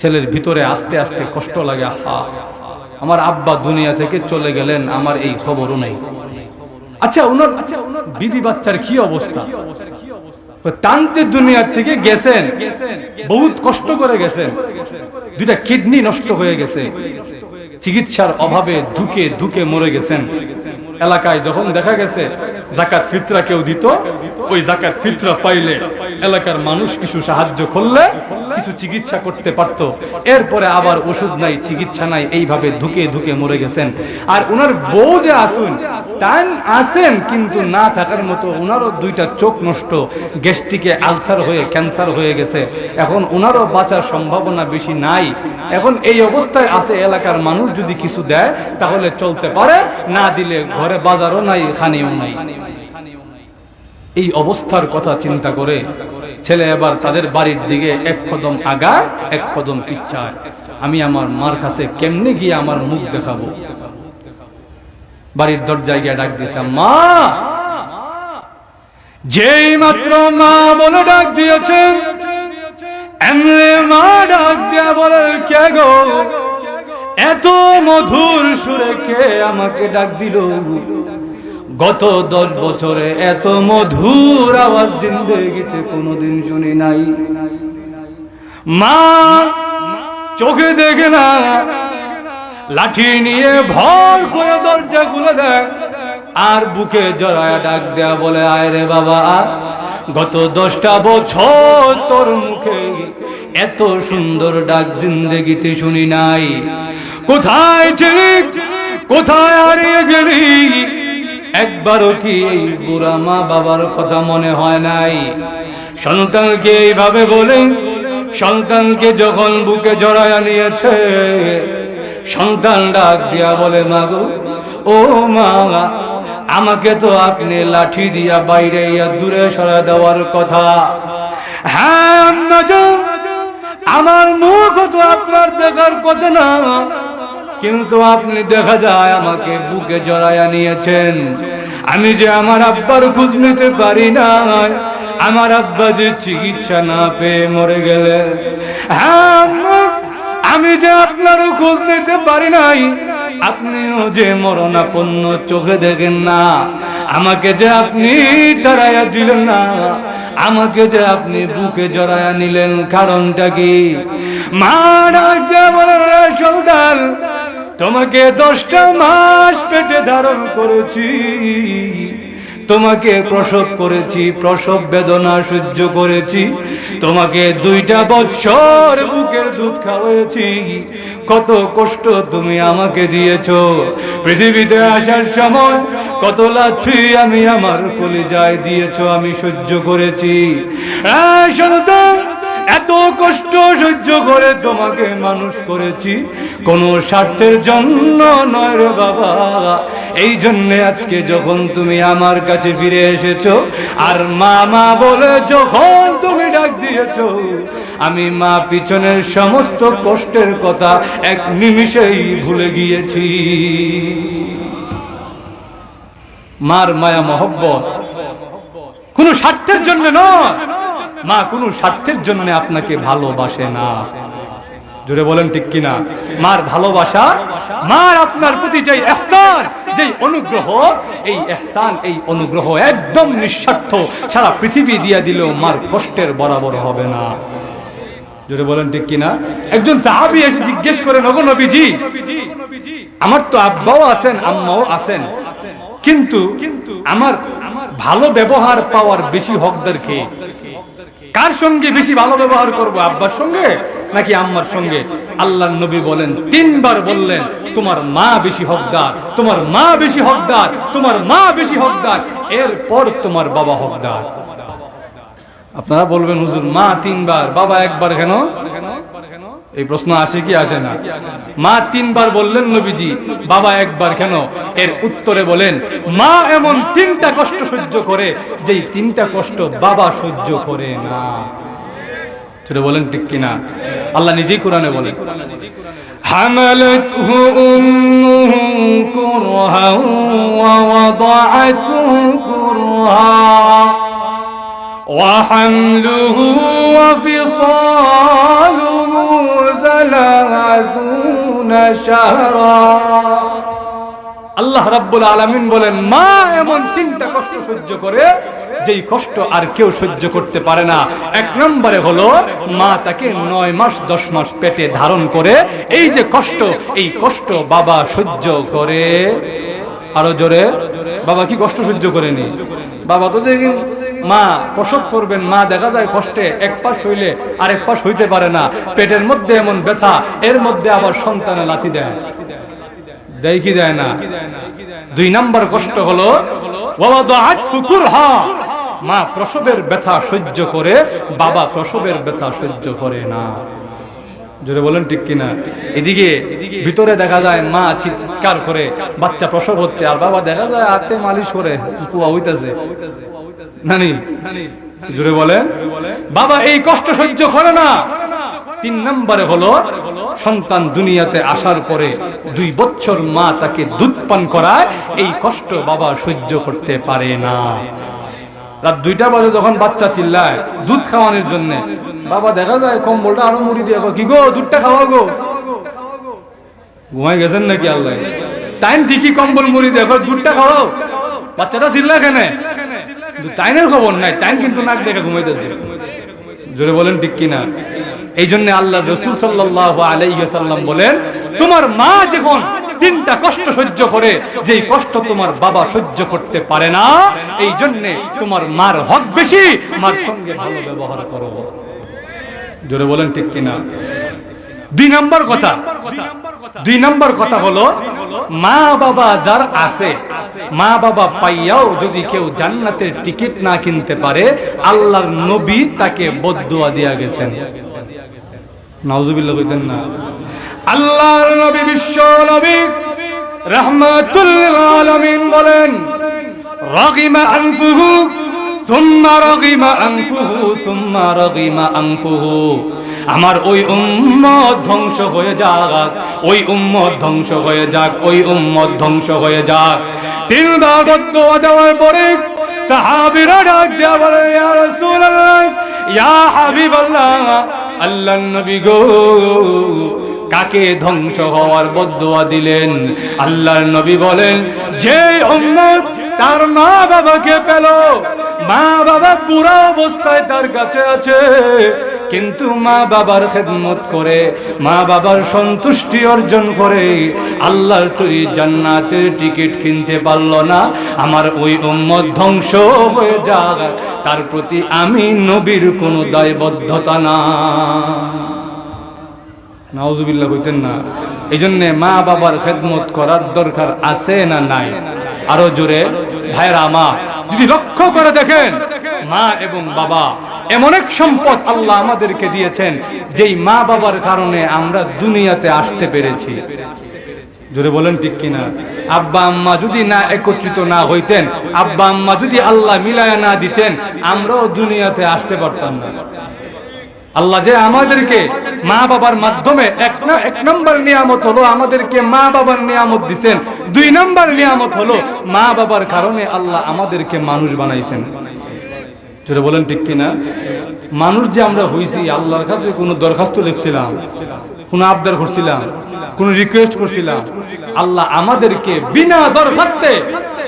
Speaker 1: ছেলের ভিতরে আস্তে আস্তে কষ্ট লাগে, আমার আব্বা দুনিয়া থেকে চলে গেলেন, আমার এই খবরও নাই। আচ্ছা ওনার বিবি বাচ্চার কি অবস্থা? টানতে দুনিয়া থেকে গেছেন, বহুত কষ্ট করে গেছেন, 2টা কিডনি নষ্ট হয়ে গেছে, চিকিৎসার অভাবে ধুকে ধুকে মরে গেছেন। এলাকায় যখন দেখা গেছে যাকাত ফিতরা কেউ দিত, ওই যাকাত ফিতরা পাইলে এলাকার মানুষ কিছু সাহায্য করলে কিছু চিকিৎসা করতে পারত। এরপরে আবার ওষুধ নাই, চিকিৎসা নাই, এইভাবে ধুকে ধুকে মরে গেছেন। আর ওনার বউ যে আসুন, টান আসেন কিন্তু না থাকার মতো, ওনারও 2টা চোখ নষ্ট, গ্যাস্ট্রিকে আলসার হয়ে ক্যান্সার হয়ে গেছে, এখন ওনারও বাঁচার সম্ভাবনা বেশি নাই। এখন এই অবস্থায় আছে, এলাকার মানুষ যদি কিছু দেয় তাহলে চলতে পারে, না দিলে ঘরে বাজারও নাই, খানিও নাই। এই অবস্থার কথা চিন্তা করে ছেলে এবার তাদের বাড়ির দিকে 1 কদম আগা 1 কদম পিছায়। আমি আমার মার কাছে কেমনে গিয়ে আমার মুখ দেখাবো? বাড়ির দরজায় গিয়ে ডাক দিয়েছে, মা। যেই মাত্র মা বলে ডাক দিয়েছে, এমনি মা ডাক দিয়া বলে, কে গো, এত মধুর সুরে কে আমাকে ডাক দিল? গত 10 বছরে এত মধুর আওয়াজ জিন্দেগিতে কোনোদিন শুনি নাই। মা চোখে দেখে না, লাঠি নিয়ে ভর করে দরজা খুলে দেয়, আর বুকে জড়ায় ডাক দেয়া বলে, আয় রে বাবা, গত 10টা বছর তোর মুখে এত সুন্দর ডাক জিন্দেগিতে শুনি নাই। কোথায় ছিলি, কোথায় হারিয়ে গেলি? একবারও কি এই বুড়া মা বাবার কথা মনে হয় নাই? সন্তানকে এইভাবে বলে সন্তানকে যখন বুকে জড়ায়া নিয়েছে, সন্তান ডাক দিয়া বলে, মা গো, ও মা, আমাকে তো আপনি লাঠি দিয়া বাইরে দূরে সরা দেওয়ার কথা। হ্যাঁ আম্মা যান, আমার মুখ তো আপনার দেখার কথা না, কিন্তু আপনি দেখা যায় আমাকে বুকে জড়ায়া নিয়েছেন। আমি যে আমার আব্বার খোঁজ নিতে পারি না, আমার আব্বা যে চিকিৎসা না পেয়ে মরে গেলে, হ্যাঁ আমি যে আপনারও খোঁজ নিতে পারি নাই, আপনিও যে মরণাপন্ন চোখে দেখেন না, আমাকে যে আপনি তাড়াইয়া দিলেন না, আমাকে যে আপনি বুকে জড়াইয়া নিলেন, কারণটা কি? মা ডাক বলে, সন্তান, তোমাকে 10টা মাস পেটে ধারণ করেছি, তোমাকে প্রসব করেছি, প্রসব বেদনা সহ্য করেছি, তোমাকে 2টা বছর বুকের দুধ খাওয়াইছি, কত কষ্ট তুমি আমাকে দিয়েছো। পৃথিবীতে আসার সময় কত লাথি আমি আমার কলিজায় দিয়েছো, আমি সহ্য করেছি। সন্তান, এত কষ্ট সহ্য করে তোমাকে মানুষ করেছি, কোন স্বার্থের জন্য নয় রে বাবা। এই জন্যে আজকে যখন তুমি আমার কাছে ফিরে এসেছো, আর মা মা বলে যখন তুমি ডাক দিয়েছো, আমি মা পিছনের সমস্ত কষ্টের কথা এক নিমিষেই ভুলে গিয়েছি। মার মায়া মহব্বত কোন স্বার্থের জন্য নয়, মা কোন স্বার্থের জন্য আপনাকে ভালোবাসে না। জোরে বলেন ঠিক কিনা? মার ভালোবাসা, মার আপনার প্রতি যে ইহসান, যে অনুগ্রহ, এই ইহসান, এই অনুগ্রহ একদম নিঃস্বার্থ, সারা পৃথিবী দিয়া দিলেও মার কষ্টের বরাবর হবে না। জোরে বলেন ঠিক কিনা? একজন সাহাবী এসে জিজ্ঞেস করেন, ওগো নবীজি, আমার তো আব্বাও আছেন, আম্মাও আছেন, কিন্তু আমার ভালো ব্যবহার পাওয়ার বেশি হকদার কে? কার সঙ্গে বেশি ভালো ব্যবহার করব, আব্বার সঙ্গে নাকি আম্মার সঙ্গে? আল্লাহর নবী বলেন, 3 বার বললেন, তোমার মা বেশি হকদার, তোমার মা বেশি হকদার, তোমার মা বেশি হকদার, এরপর তোমার বাবা হকদার। আপনারা বলবেন, হুজুর মা 3 বার বাবা 1 বার কেন? এই প্রশ্ন আসে কি আসে না? মা 3 বার বললেন নবীজি, বাবা 1 বার কেন? এর উত্তরে বলেন, মা এমন 3টা কষ্ট সহ্য করে, যেই 3টা কষ্ট বাবা সহ্য করে না। সেটা বলেন ঠিক কিনা? আল্লাহ নিজেই কোরআনে বলেন, হামালাতহু উম্মুহু কুরহা ওয়া ওয়াদাআতুহু কুরহা وحمله وفصاله 30 شهرا। আল্লাহ রাব্বুল আলামিন বলেন, মা এমন 3টা কষ্ট সহ্য করে, যেই কষ্ট আর কেউ সহ্য করতে পারে না। 1 নম্বরে হলো, মা তাকে 9 মাস 10 মাস পেটে ধারণ করে, এই যে কষ্ট, এই কষ্ট বাবা সহ্য করে। আরো জোরে, বাবা কি কষ্ট সহ্য করেনি? বাবা তো যেদিন মা প্রসব করবেন, মা দেখা যায় কষ্টে 1 পাশ হইলে আর 1 পাশ হইতে পারে না, পেটের মধ্যে এমন ব্যথা, এর মধ্যে আবার সন্তানে লাথি দেয়, দেয় কি দেয় না? 2 নম্বর কষ্ট হলো ওয়াদাআতহু কুরহা, মা প্রসবের ব্যথা সহ্য করে, বাবা প্রসবের ব্যথা সহ্য করে না। জোরে বলেন ঠিক কিনা? এদিকে ভিতরে দেখা যায় মা চিৎকার করে, বাচ্চা প্রসব হচ্ছে, আর বাবা দেখা যায় হাতে মালিশ করে, পুয়া হইতাছে। নানি জোরে বলেন, বাবা এই কষ্ট সহ্য করে না। 3 নম্বরে হলো, সন্তান দুনিয়াতে আসার পরে 2 বছর মা তাকে দুধ পান করায়, এই কষ্ট বাবা সহ্য করতে পারে না। রাত 2টা বাজে যখন বাচ্চা চিল্লায় দুধ খাওয়ানোর জন্য, বাবা দেখা যায় কম্বলটা আরো মুড়ি দিয়ে, কি গো দুধটা খাওয়া গো, ঘুমাই গেছেন নাকি আল্লাহ? টাইম ঠিকই কম্বল মুড়ি দেখো, দুধটা খাওয়াও, বাচ্চাটা চিল্লা কেন? টাইমের খবর নাই, টাইম কিন্তু নাক দেখে ঘুমাইতেছে। জোরে বলেন ঠিক কিনা? এই জন্য আল্লাহ রাসূল সাল্লাল্লাহু আলাইহি ওয়াসাল্লাম বলেন, তোমার মা যখন 3টা কষ্ট সহ্য করে, যেই কষ্ট তোমার বাবা সহ্য করতে পারে না, এই জন্য তোমার মার হক বেশি, মার সঙ্গে ভালো ব্যবহার করো। জোরে বলেন ঠিক কিনা? 2 নম্বর কথা হলো, মা বাবা যার আছে, মা বাবা পাইয়াও যদি কেউ জান্নাতের টিকিট না কিনতে পারে, আল্লাহর নবী তাকে বদদুয়া দিয়া গেছেন। নাউজুবিল্লাহ কইতেন না। আল্লাহর নবী বিশ্ব নবী রাহমাতুল লিল আলামিন বলেন, রাগিমা আনফুহু সুম্মা রাগিমা আনফুহু সুম্মা রাগিমা আনফুহু। আমার ওই উম্মত ধ্বংস হয়ে যাক, ওই উম্মত ধ্বংস হয়ে যাক, ওই উম্মত ধ্বংস হয়ে যাক। তিনবার বদদুয়া দেওয়ার পরে সাহাবীরা ডাক দিয়া বলে, ইয়া রাসূলুল্লাহ, ইয়া হাবিবাল্লাহ, আল্লাহর নবী গো, কাকে ধ্বংস হওয়ার বদদুয়া দিলেন? আল্লাহর নবী বলেন, যে উম্মত তার মা বাবাকে পেল, মা বাবা পুরো অবস্থায় তার কাছে আছে, কিন্তু মা বাবার খেদমত করে, মা বাবার সন্তুষ্টি অর্জন করে আল্লাহর তৈরি জান্নাতের টিকিট কিনতে পারল না, আমার ওই উম্মত ধ্বংস হয়ে যাক, তার প্রতি আমি নবীর কোনো দায়বদ্ধতা না। নাউজুবিল্লাহ কইতেন না। এই জন্যে মা বাবার খেদমত করার দরকার আছে না নাই? আরো জোরে ভাইরা আমার, যদি লক্ষ্য করে দেখেন, মা এবং বাবা এমন এক সম্পদ আল্লাহ আমাদেরকে দিয়েছেন, যেই মা বাবার কারণে আমরা দুনিয়াতে আসতে পেরেছি। জোরে বলেন ঠিক কিনা? আব্বা আম্মা যদি না একত্রিত না হইতেন, আব্বা আম্মা যদি আল্লাহ মিলায়া না দিতেন, আমরাও দুনিয়াতে আসতে পারতাম না। আল্লাহ যে আমাদেরকে মা বাবার মাধ্যমে এক নম্বর নিয়ামত হলো আমাদেরকে মা বাবার নিয়ামত দিবেন, দুই নম্বর নিয়ামত হলো মা বাবার কারণে আল্লাহ আমাদেরকে মানুষ বানাইছেন। যেটা বলেন ঠিক কিনা? মানুষ যে আমরা হইছি, আল্লাহর কাছে কোনো দরখাস্ত লিখছিলাম, কোনো আবদার করছিলাম, কোনো রিকোয়েস্ট করছিলাম? আল্লাহ আমাদেরকে বিনা দরখাস্তে,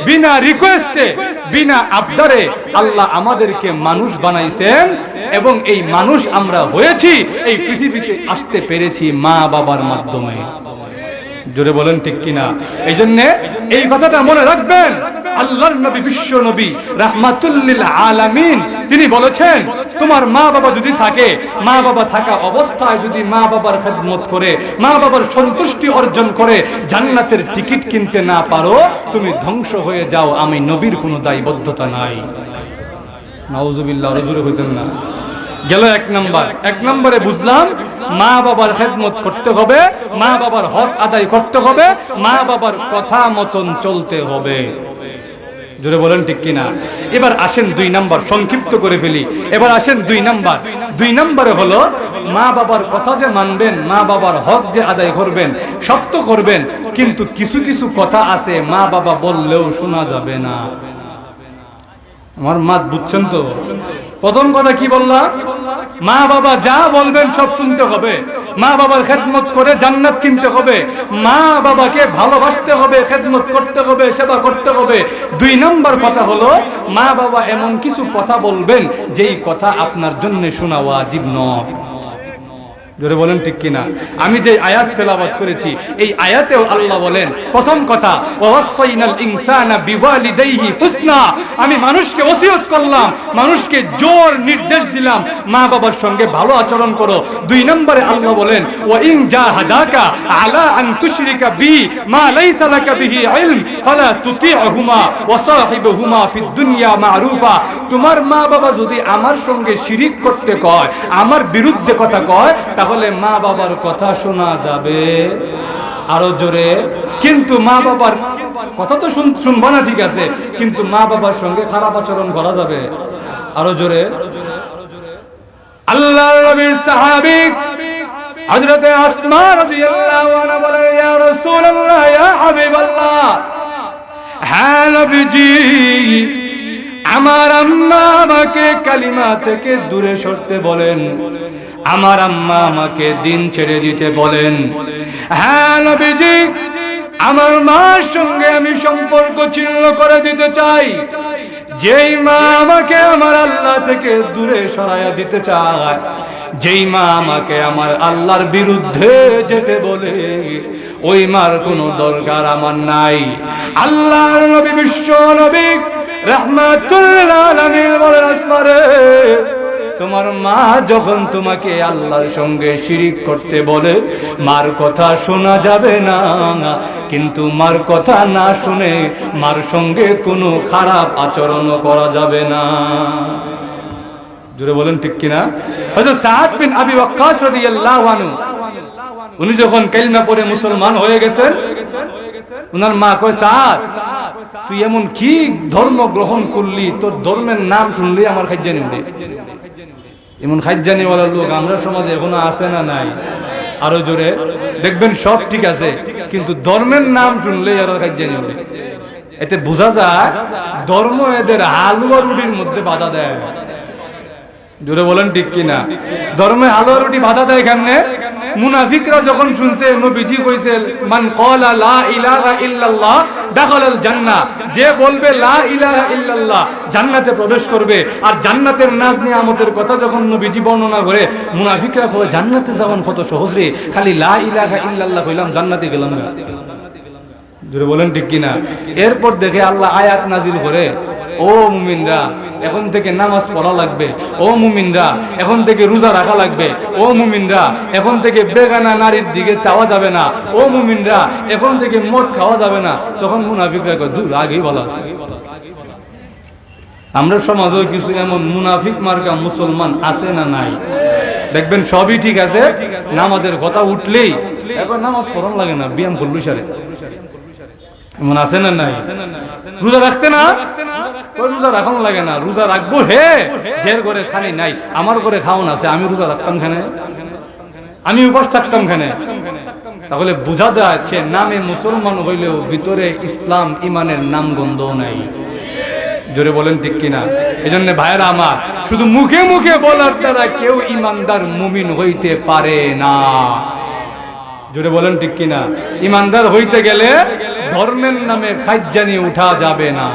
Speaker 1: বিনা রিকোয়েস্টে, বিনা আবদারে আল্লাহ আমাদেরকে মানুষ বানাইছেন, এবং এই মানুষ আমরা হয়েছি, এই পৃথিবীতে আসতে পেরেছি মা বাবার মাধ্যমে। জোরে বলেন ঠিক কিনা? এই জন্য এই কথাটা মনে রাখবেন। আল্লাহর নবী বিশ্ব নবী রাহমাতুল লিল আলামিন তিনি বলেছেন, তোমার মা বাবা যদি থাকে, মা বাবা থাকা অবস্থায় যদি মা বাবার খেদমত করে, মা বাবার সন্তুষ্টি অর্জন করে জান্নাতের টিকিট কিনতে না পারো, তুমি ধ্বংস হয়ে যাও, আমি নবীর কোনো দায়বদ্ধতা নাই। নাউজুবিল্লাহ, রজুরে হইতেন না। গেল এক নম্বরে বুঝলাম মা বাবার খেদমত করতে হবে, মা বাবার হক আদায় করতে হবে, মা বাবার কথা মতন চলতে হবে। জোরে বলেন ঠিক কিনা? এবার আসেন দুই নাম্বার, সংক্ষিপ্ত করে ফেলি। এবার আসেন দুই নাম্বারে হলো মা বাবার কথা যে মানবেন, মা বাবার হক যে আদায় করবেন, সব তো করবেন, কিন্তু কিছু কিছু কথা আছে মা বাবা বললেও শোনা যাবে না। আমার মাত বুঝছেন তো? প্রথম কথা কি বললাম? মা বাবা যা বলবেন সব শুনতে হবে, মা বাবার খেদমত করে জান্নাত কিনতে হবে, মা বাবাকে ভালোবাসতে হবে, খেদমত করতে হবে, সেবা করতে হবে। দুই নম্বর কথা হলো মা বাবা এমন কিছু কথা বলবেন যেই কথা আপনার জন্য শোনা ওয়াজিব নয়। জোরে বলেন ঠিক কিনা? আমি যে আয়াত তেলাওয়াত করেছি, এই আয়াতেও আল্লাহ বলেন, প্রথম কথা ওয়াসাইনাল ইনসানা বিওয়ালিদাইহি হুসনা, আমি মানুষকে ওসিয়ত করলাম, মানুষকে জোর নির্দেশ দিলাম মা বাবার সঙ্গে ভালো আচরণ করো। দুই নম্বরে আল্লাহ বলেন, ওয়া ইন জাহাদাকা আলা আন তুশরিকা বি মা লাইসা লাকা বিহি ইলম ফালা তুতি'হুমা ওয়া সাহিবহুমা ফিদ দুনিয়া মা'রুফা। তোমার মা বাবা যদি আমার সঙ্গে শিরিক করতে কয়, আমার বিরুদ্ধে কথা কয়, তাহলে মা বাবার কথা শোনা যাবে। আরো জোরে। কিন্তু মা বাবার কথা তো শুনবো না, ঠিক আছে, কিন্তু মা বাবার সঙ্গে খারাপ আচরণ করা যাবে। আরো জোরে। আল্লাহর নবীর সাহাবী হযরতে আসমা রাদিয়াল্লাহু আনহা বলে, ইয়া রাসূলুল্লাহ, ইয়া হাবিবাল্লাহ, হ্যাঁ নবীজি, আমার আম্মা আমাকে কালিমা থেকে দূরে সরতে বলেন, আমার আম্মা আমাকে দিন ছেড়ে দিতে বলেন। হ্যাঁ নবীজি, আমার মার সঙ্গে আমি সম্পর্ক ছিন্ন করে দিতে চাই। যেই মা আমাকে আমার আল্লাহ থেকে দূরে সরাইয়া দিতে চায়, যেই মা আমাকে আমার আল্লাহর বিরুদ্ধে যেতে বলে, ওই মার কোনো দরকার আমার নাই। আল্লাহর নবী বিশ্ব নবী রাহমাতুল লিল আলামিন বলেন, আসমারে, তোমার মা যখন তোমাকে আল্লাহর সঙ্গে শিরিক করতে বলে, মার কথা শোনা যাবে না, কিন্তু মার কথা না শুনে মার সঙ্গে কোনো খারাপ আচরণ করা যাবে না। জোরে বলেন ঠিক কিনা? হযরত সাদ বিন আবি ওয়াক্কাস রাদিয়াল্লাহু আনহু উনি যখন কালিমা পড়ে মুসলমান হয়ে গেছেন, উনার মা কয়, সাদ তুই এমন কি ধর্ম গ্রহণ করলি, তোর ধর্মের নাম শুনলি আমার খাজ্জানি উঠে। এমন খাজ্জানি ওয়ালা লোক আমরা সমাজে এখনো আছে না নাই? আরো জোরে দেখবেন, সব ঠিক আছে কিন্তু ধর্মের নাম শুনলেই আর খাজ্জানি উঠে। এতে বোঝা যায় ধর্ম এদের হালুয়া রুটির মধ্যে বাধা দেয়। জোরে বলেন ঠিক কিনা? ধর্মে হালুয়া রুটি বাধা দেয় কেমনে? মুনাফিকরা যখন শুনছে নবীজি কইছে মান ক্বালা লা ইলাহা ইল্লাল্লাহ দাখালাল জান্নাহ, যে বলবে লা ইলাহা ইল্লাল্লাহ জান্নাতে প্রবেশ করবে। আর জান্নাতের নাজ নিয়ামতের কথা যখন নবীজি বর্ণনা করে, মুনাফিকরা কয় জান্নাতে যাওয়ান কত সহজ রে, খালি লা ইলাহা ইল্লাল্লাহ কইলাম জান্নাতে গেলাম না। জোরে বলেন ঠিক কিনা? এরপর দেখে আল্লাহ আয়াত নাজিল করে, ও মুমিনরা এখন থেকে নামাজ পড়া লাগবে, ও মুমিনরা এখন থেকে রোজা রাখা লাগবে, ও মুমিনরা এখন থেকে বেগানা নারীর দিকে চাওয়া যাবে না, ও মুমিনরা এখন থেকে মদ খাওয়া যাবে না। তখন মুনাফিকরা কয় দূর, আগেই ভালো আছে। আমরা সমাজেও কিছু এমন মুনাফিক মার্কা মুসলমান আছে না নাই? দেখবেন সবই ঠিক আছে, নামাজের কথা উঠলেই এখন নামাজ পড়ান লাগে না, ব্যায়াম করলু সারে। এমন আছে না নাই? রোজা রাখতে না, রোজা রাখানো লাগে না, রোজা রাখবো হে জের করে খানি নাই, আমার করে খাওন আছে, আমি রোজা রাখতাম খানে, আমি উপাস থাকতাম খানে। তাহলে বোঝা যায় সে নামে মুসলমান হইলেও ভিতরে ইসলাম ইমানের নাম গন্ধ নাই। জোরে বলেন ঠিক কিনা? এজন্য ভাইরা আমার, শুধু মুখে মুখে বলার দ্বারা কেউ ইমানদার মুমিন হইতে পারে না। জোরে বলেন ঠিক কিনা? ইমানদার হইতে গেলে ধর্মের নামে খাজ্জানি উঠা যাবে না।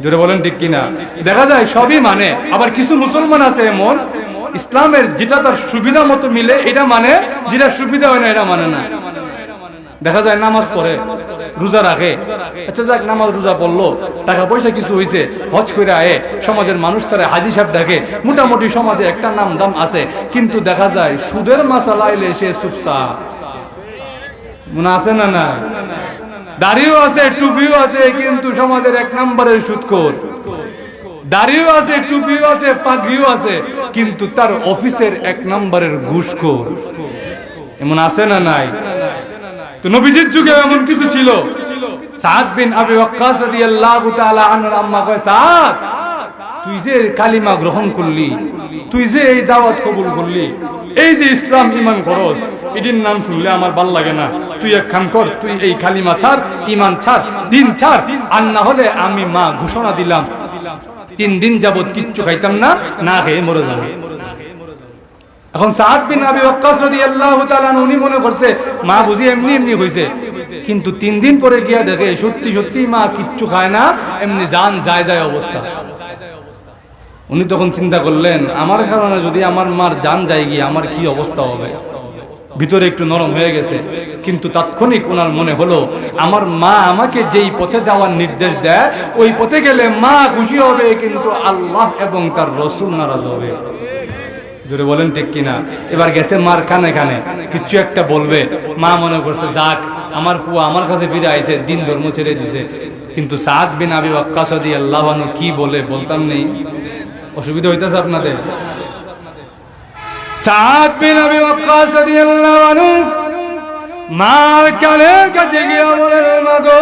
Speaker 1: জোরে বলেন ঠিক কিনা? দেখা যায় সবই মানে, আবার কিছু মুসলমান আছে এমন ইসলামের যেটা তার সুবিধা মতো মিলে এটা মানে, যেটা সুবিধা হয় না এটা মানে না। দেখা যায় নামাজ পড়ে, রোজা রাখে, আচ্ছা যাক নামাজ রোজা পড়লো, টাকা পয়সা কিছু হয়েছে, হজ করে আয়ে, সমাজের মানুষ তারা হাজি সাহেব ডাকে, মোটামুটি সমাজে একটা নাম দাম আছে, কিন্তু দেখা যায় সুদের মাসালা এলে সে চুপচাপ। মনে আছে না? না, দাড়িও আছে, টুপিও আছে, কিন্তু সমাজের এক নম্বরের সুদখোর। দাড়িও আছে, টুপিও আছে, পাগড়িও আছে, কিন্তু তার অফিসের এক নম্বরের ঘুষখোর। এমন আছে না নাই? তো নবীজির যুগে এমন কিছু ছিল। সাদ বিন আবি ওয়াক্কাস রাদিয়াল্লাহু তাআলা আনহুর আম্মা কয়, সাদ তুই যে কালিমা গ্রহণ করলি, তুই যে এই দাওয়াত কবুল করলি, এই যে ইসলাম ইমান করস, এটির নাম শুনলে আমার ভাল লাগে না। তুই এক কাম কর, তুই এই কালিমা ছাড়, ইমান ছাড়, দিন ছাড়, আর না হলে আমি মা ঘোষণা দিলাম 3 দিন যাবত কিচ্ছু খাইতাম না, না খেয়ে মরে যাব। এখন সাদ বিন আবি ওয়াক্কাস রাদিয়াল্লাহু তাআলা উনি মনে করছে মা বুঝি এমনি এমনি হইছে, কিন্তু 3 দিন পরে গিয়া দেখে সত্যি সত্যি মা কিচ্ছু খায় না, এমনি জান যায় যায় অবস্থা। উনি তখন চিন্তা করলেন আমার কারণে যদি আমার মার জান যায় গিয়ে আমার কি অবস্থা হবে। ভিতরে একটু নরম হয়ে গেছে, কিন্তু তাৎক্ষণিক ওনার মনে হলো আমার মা আমাকে যেই পথে যাওয়ার নির্দেশ দেয় ওই পথে গেলে মা খুশি হবে, কিন্তু আল্লাহ এবং তার রাসূল নারাজ হবে। জোরে বলেন ঠিক কিনা? এবার গেছে মার কানে কানে কিছু একটা বলবে, মা মনে করছে যাক আমার ফুয়া আমার কাছে ফিরে আইছে, দিন ধর্ম ছেড়ে দিছে। কিন্তু সাদ বিন আবি ওয়াক্কাস রাদিয়াল্লাহু আনহু কি বলে বলতাম নেই, অসুবিধা হইতেছে আপনাদের? সাদ বিন আবি ওয়াক্কাস রাদিয়াল্লাহু আনহু মার কানের কাছে গিয়ে বলেন, মাগো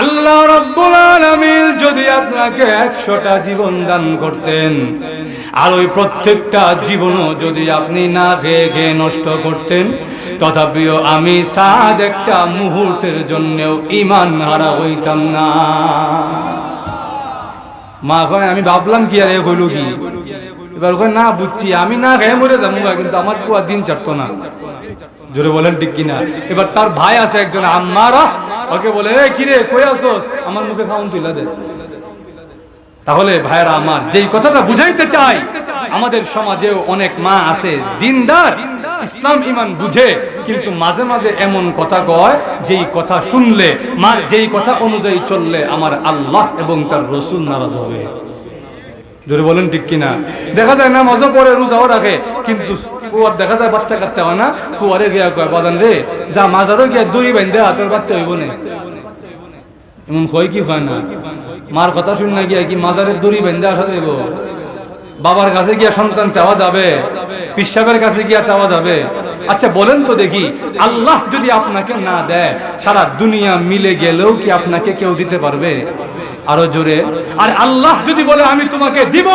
Speaker 1: আল্লাহ রাব্বুল আলামিন যদি আপনাকে 100টা জীবন দান করতেন, আর ওই প্রত্যেকটা জীবনও যদি আপনি না খেয়ে খেয়ে নষ্ট করতেন, তথাপিও আমি সাদ একটা মুহূর্তের জন্যও ঈমান হারা হইতাম না। মা কয় আমি ভাবলাম কি আর হইল কি, এবার কয় না বুঝছি আমি না খেয়ে মরে যাবো, কিন্তু আমার পুয়া দিন ছাড়তো না। জোরে বলেন ঠিক কিনা? এবার তার ভাই আছে একজন আম্মারা, ওকে বলে এ কিরে কই আসোস, আমার মুখে খাওন তুইলা দে। তাহলে ভাইরা আমার যেই কথাটা বুঝাইতে চাই, আমাদের সমাজেও অনেক মা আছে দিনদার, ইসলাম ইমান বুঝে, কিন্তু মাঝে মাঝে এমন কথা কয় যেই কথা শুনলে, মার যেই কথা অনুযায়ী চললে আমার আল্লাহ এবং তার রাসূল নারাজ হবে। জোরে বলেন ঠিক কিনা? দেখা যায় না মজা পড়ে রোজাও রাখে, কিন্তু ফুয়ার দেখা যায় বাচ্চা কাচ্চা হয় না, ফুয়ারে গিয়া কয় বাজান রে যা মাজারও গিয়া দড়ি বাইন্ধে তোর বাচ্চা হইব না। এমন কয় কি হয় না? মার কথা শুন না গিয়া কি মাজারের দড়ি বেঁধে আসা দেব? বাবার কাছে গিয়া সন্তান চাওয়া যাবে? পিসাবের কাছে গিয়া চাওয়া যাবে? আচ্ছা বলেন তো দেখি, আল্লাহ যদি আপনাকে না দেয়, সারা দুনিয়া মিলে গেলেও কি আপনাকে কেউ দিতে পারবে? আরো জোরে। আর আল্লাহ যদি বলে আমি তোমাকে দিব,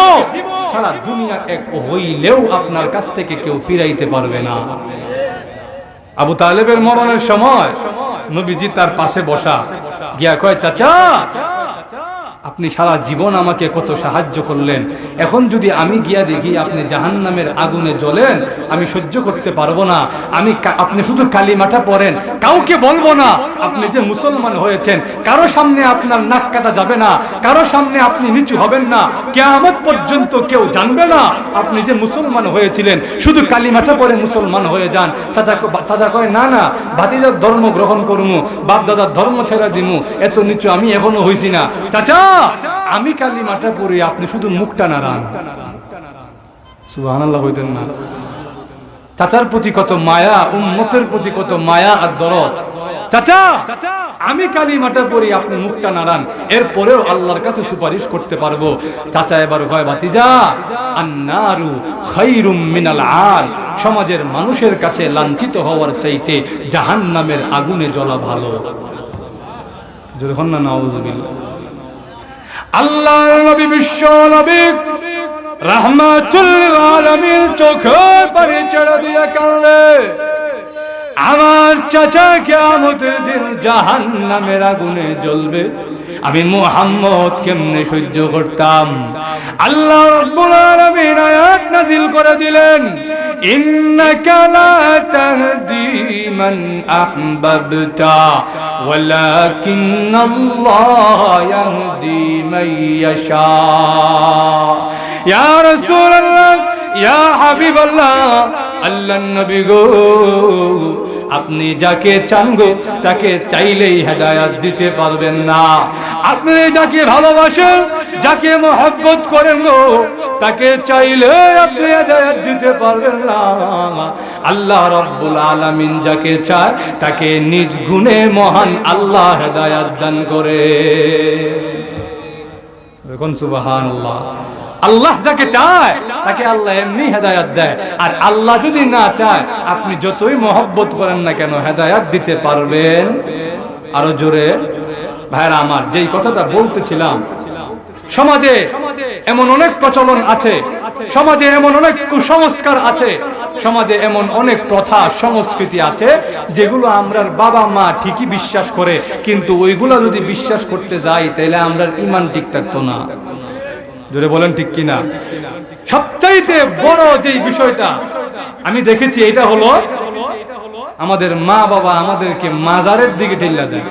Speaker 1: সারা দুনিয়া এক হইলেও আপনার কাছ থেকে কেউ ফিরাইতে পারবে না। আবু তালেবের মরণের সময় নবীজি তার পাশে বসা, গিয়া কয়, চাচা আপনি সারা জীবন আমাকে কত সাহায্য করলেন, এখন যদি আমি গিয়া দেখি আপনি জাহান্নামের আগুনে জ্বলেন, আমি সহ্য করতে পারবো না। আপনি শুধু কালিমাটা পড়েন, কাউকে বলবো না আপনি যে মুসলমান হয়েছেন, কারো সামনে আপনার নাক কাটা যাবে না, কারো সামনে আপনি নিচু হবেন না, কিয়ামত পর্যন্ত কেউ জানবে না আপনি যে মুসলমান হয়েছিলেন, শুধু কালিমাটা পড়ে মুসলমান হয়ে যান। চাচা কয়, না না, ভাতিজার ধর্ম গ্রহণ করমু, বাপ দাদার ধর্ম ছেড়ে দিমু, এত নিচু আমি এখনো হইছি না। চাচা আমি কালিমাটা পড়ি, আপনি শুধু মুখটা নাড়ান। সুবহানাল্লাহ কইতেন না? চাচার প্রতি কত মায়া, উম্মতের প্রতি কত মায়া আর দরদ। চাচা আমি কালিমাটা পড়ি, আপনি মুখটা নাড়ান, এরপরেও আল্লাহর কাছে সুপারিশ করতে পারবো। চাচা এবার কয়, ভাতিজা আন্নারু খায়রুম মিনাল আল, সমাজের মানুষের কাছে লাঞ্ছিত হওয়ার চাইতে জাহান্নামের আগুনে জ্বলা ভালো। যখন না নাউযুবিল্লাহ। আল্লাহর নবী, বিশ্ব নবী রাহমাতুল লিল আলামিন চোখের পানি ছেড়ে দিয়ে কাঁদলে, আমার চাচা কিয়ামতের দিন জাহান্নামের আগুনে জ্বলবে, আমি মুহাম্মদ কেমনে সহ্য করতাম? আল্লাহ রাব্বুল আলামিন আয়াত নাযিল করে দিলেন, ইন্নাকা লা তাহদি মান আহবাবতা ওয়ালাকিন্নাল্লাহ ইয়াহদি মান ইয়াশা। ইয়া রাসূলুল্লাহ, ইয়া হাবিবাল্লাহ, আল্লাহর নবী গো, আপনি যাকে চান গো, তাকে চাইলেই হেদায়েত দিতে পারবেন না। আপনি যাকে ভালোবাসেন, যাকে মহব্বত করেন গো, তাকে চাইলে আপনি হেদায়েত দিতে পারবেন না। আল্লাহ রাব্বুল আলামিন যাকে চায় তাকে নিজ গুণে মহান আল্লাহ হেদায়েত দান করে। দেখুন সুবহানাল্লাহ। আল্লাহ যাকে চায় তাকে আল্লাহ এমনি হেদায়েত দেয়, আর আল্লাহ যদি না চায় আপনি যতই মহব্বত করেন না কেন হেদায়েত দিতে পারবেন? আরো জোরে। ভাইরা আমার, যেই কথাটা বলতেছিলাম, সমাজে এমন অনেক প্রচলন আছে, সমাজে এমন অনেক কুসংস্কার আছে, সমাজে এমন অনেক প্রথা সংস্কৃতি আছে যেগুলো আমরার বাবা মা ঠিকই বিশ্বাস করে, কিন্তু ওইগুলা যদি বিশ্বাস করতে যাই তাহলে আমরার ঈমান ঠিক থাকতো না। জোরে বলেন ঠিক কিনা? সবচাইতে বড় যেই বিষয়টা আমি দেখেছি, এটা হলো আমাদের মা বাবা আমাদেরকে মাজারের দিকে ঠেলা দেয়।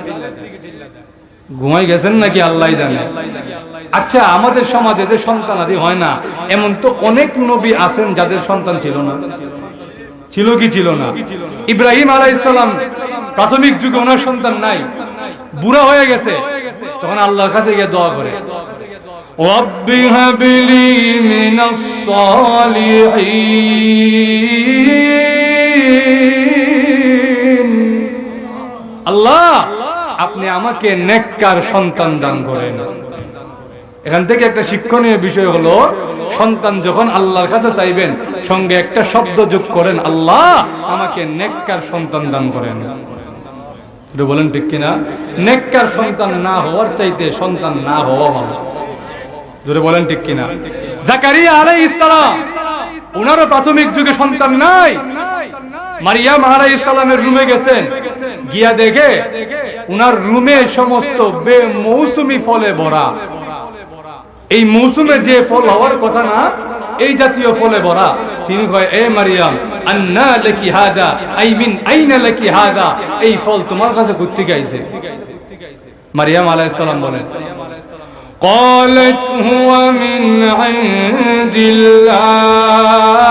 Speaker 1: ঘুমাই গেছেন নাকি আল্লাহ জানে। আচ্ছা, আমাদের সমাজে যে সন্তানাদি হয় না, এমন তো অনেক নবী আছেন যাদের সন্তান ছিল না। ছিল কি ছিল না? ইব্রাহিম আলাইহিস সালাম প্রাথমিক যুগে ওনার সন্তান নাই, বুড়া হয়ে গেছে, তখন আল্লাহর কাছে গিয়ে দোয়া করে, রব্বি হাবলি মিনাস সালিহিন, আল্লাহ আপনি আমাকে নেককার সন্তান দান করেন। এখান থেকে একটা শিক্ষণীয় বিষয় হলো, সন্তান যখন আল্লাহর কাছে চাইবেন সঙ্গে একটা শব্দ যোগ করেন, আল্লাহ আমাকে নেককার সন্তান দান করেন। এটা বলেন ঠিক কিনা? নেককার সন্তান না হওয়ার চাইতে সন্তান না হওয়া ভালো। জোরে বলেন ঠিক কিনা? জাকারিয়া আলাইহিস সালাম, ওনারও প্রাথমিক যুগে সন্তান নাই। মারিয়াম আলাইহিস সালামের রুমে গেছেন, গিয়া দেখে উনার রুমে সমস্ত বেমৌসুমি ফলে ভরা। এই মৌসুমে যে ফল হওয়ার কথা না, এই জাতীয় ফলে ভরা। তিনি কয়, এ মারিয়াম, আন্না লাকি হাদা, আই মিন আইনা লাকি হাদা, এই ফল তোমার কাছে কোথা থেকে আইছে? মারিয়াম আলাইহিস সালাম বলেন, قالت هو من عند الله।